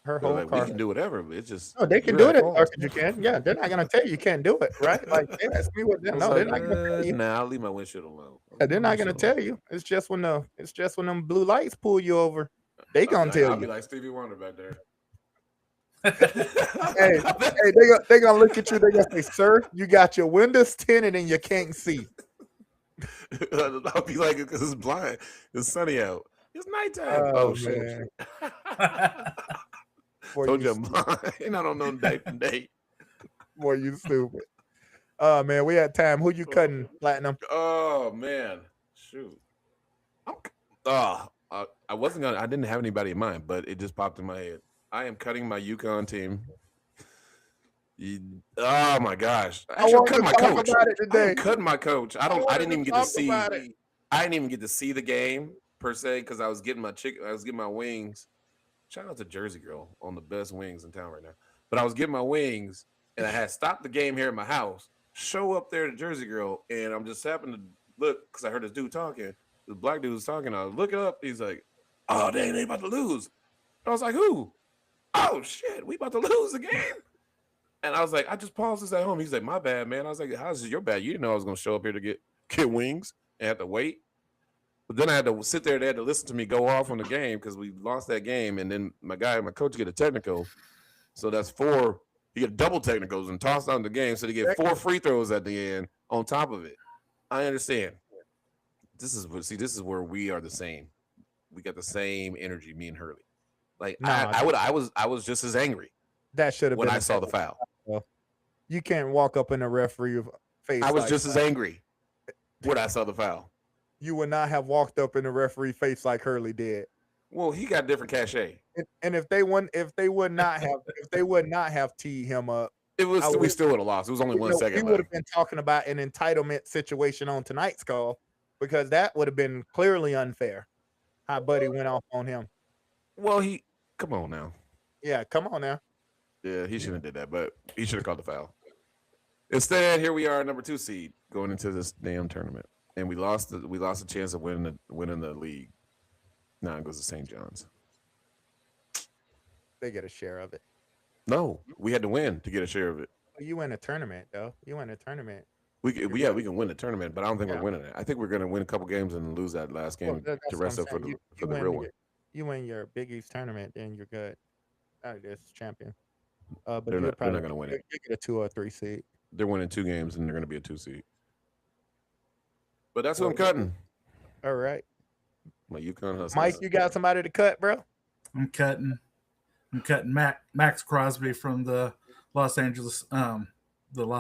they're whole like, car. we can do whatever. But it's just No, they can you're do at it as fault. dark as you can. Yeah, they're not gonna tell you can't do it, right? Like they ask me what I they was no, like, they're not gonna tell you. nah, I'll leave my windshield alone. They're not gonna tell you. It's just when them blue lights pull you over, they gonna tell I'll be you. like Stevie Wonder back there. Hey, they gonna look at you. They gonna say, "Sir, you got your windows tinted and you can't see." I'll be like, because it's blind. It's sunny out. It's nighttime. Oh, shit. man. Boy, Told you you I'm blind. I don't know day from day. boy, you stupid. Oh man, we had time. Who you cutting, Platinum? Oh man, shoot. I wasn't gonna. I didn't have anybody in mind, but it just popped in my head. I am cutting my UConn team. Oh my gosh! Actually, I'm cutting my coach. I'm cutting my coach. I didn't even get to see. I didn't even get to see the game per se because I was getting my I was getting my wings. Shout out to Jersey Girl on the best wings in town right now. But I was getting my wings, and I had stopped the game here at my house. Show up there to Jersey Girl, and I'm just happened to look because I heard this dude talking. The black dude was talking. I look up. He's like, "Oh, dang, they about to lose." I was like, "Who?" "Oh shit, we about to lose the game." And I was like, I just paused this at home. He's like, "My bad, man." I was like, "How's it your bad? You didn't know I was gonna show up here to get wings and have to wait." But then I had to sit there. They had to listen to me go off on the game because we lost that game. And then my coach, get a technical. So that's 4. You get double technicals and tossed out the game. So they get 4 free throws at the end on top of it. I understand. This is where we are the same. We got the same energy, me and Hurley. Like I was just as angry. That should have when been I saw the foul. You can't walk up in the referee face. I was like just as angry when I saw the foul. You would not have walked up in the referee face like Hurley did. Well, he got different cachet. And if they would not have teed him up, we still would have lost. It was only 1 second. We would have been talking about an entitlement situation on tonight's call because that would have been clearly unfair. How Buddy went off on him. Well, come on now. Yeah, come on now. Yeah, he shouldn't have did that, but he should have called the foul. Instead, here we are, number 2 seed, going into this damn tournament, and we lost the chance of winning the league. Now it goes to St. John's. They get a share of it. No, we had to win to get a share of it. You win a tournament, though. You win a tournament. We can win the tournament, but I don't think we're winning it. I think we're going to win a couple games and lose that last game to rest up for the real one. You win your Big East tournament, then you're good. This champion. But they're not going to win it. You get a 2 or 3 seed. They're winning 2 games, and they're going to be a 2 seed. But that's who I'm cutting. All right. My UConn Huskies. Mike, you got somebody to cut, bro? I'm cutting Max Crosby from the Las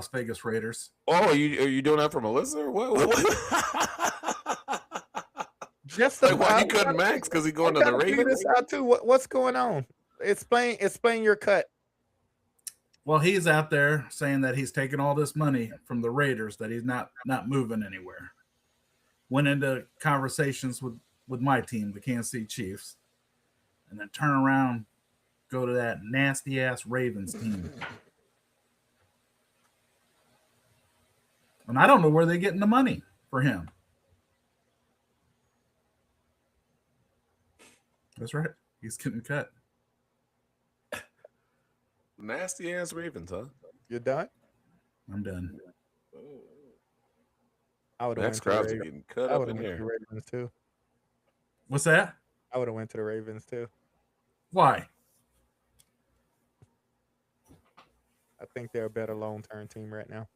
Vegas Raiders. Oh, are you doing that for Melissa or what? Just like, why you cutting Max? Because he's going to the Raiders? This out too. What's going on? Explain your cut. Well, he's out there saying that he's taking all this money from the Raiders, that he's not moving anywhere. Went into conversations with with my team, the Kansas City Chiefs, and then turn around, go to that nasty ass Ravens team. And I don't know where they're getting the money for him. That's right. He's getting cut. Nasty ass Ravens, huh? You're done? I'm done. I would have Max went to the Crosby Ravens. getting cut I up would in have went to the here. Ravens too. What's that? I would have went to the Ravens too. Why? I think they're a better long-term team right now.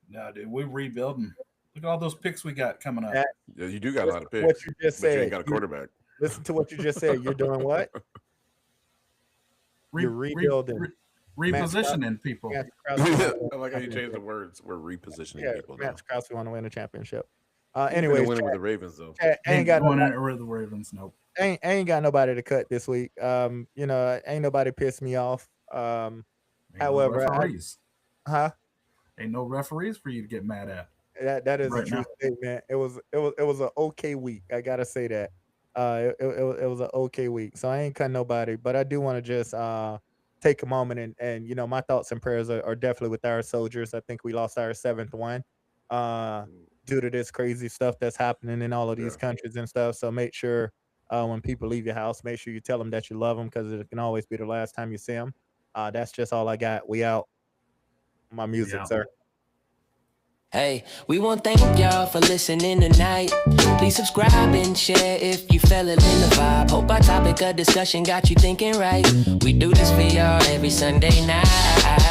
No, dude, we're rebuilding. Look at all those picks we got coming up. Yeah, you do got a lot of picks. What you just but you said. ain't got a quarterback. Listen to what you just said. You're doing what? You're rebuilding. Repositioning people. Max Crosby I wanna win like how you a changed the championship. words. We're repositioning Yeah, people now. Max Crosby want to win a championship. Anyways, Anyways, winning with the Ravens though. I ain't got going nobody, in with the Ravens. Nope. I ain't got nobody to cut this week. Ain't nobody pissed me off. Ain't However, no referees. Huh? Ain't no referees for you to get mad at. That is Right a true now. statement. It was an okay week. I gotta say that. It was an okay week. So I ain't cut nobody, but I do want to just take a moment and my thoughts and prayers are definitely with our soldiers. I think we lost our 7th one due to this crazy stuff that's happening in all of these countries and stuff. So make sure when people leave your house, make sure you tell them that you love them because it can always be the last time you see them. That's just all I got. We out. My music, sir. Hey, we want to thank y'all for listening tonight. Please subscribe and share if you fell in the vibe. Hope our topic of discussion got you thinking right. We do this for y'all every Sunday night.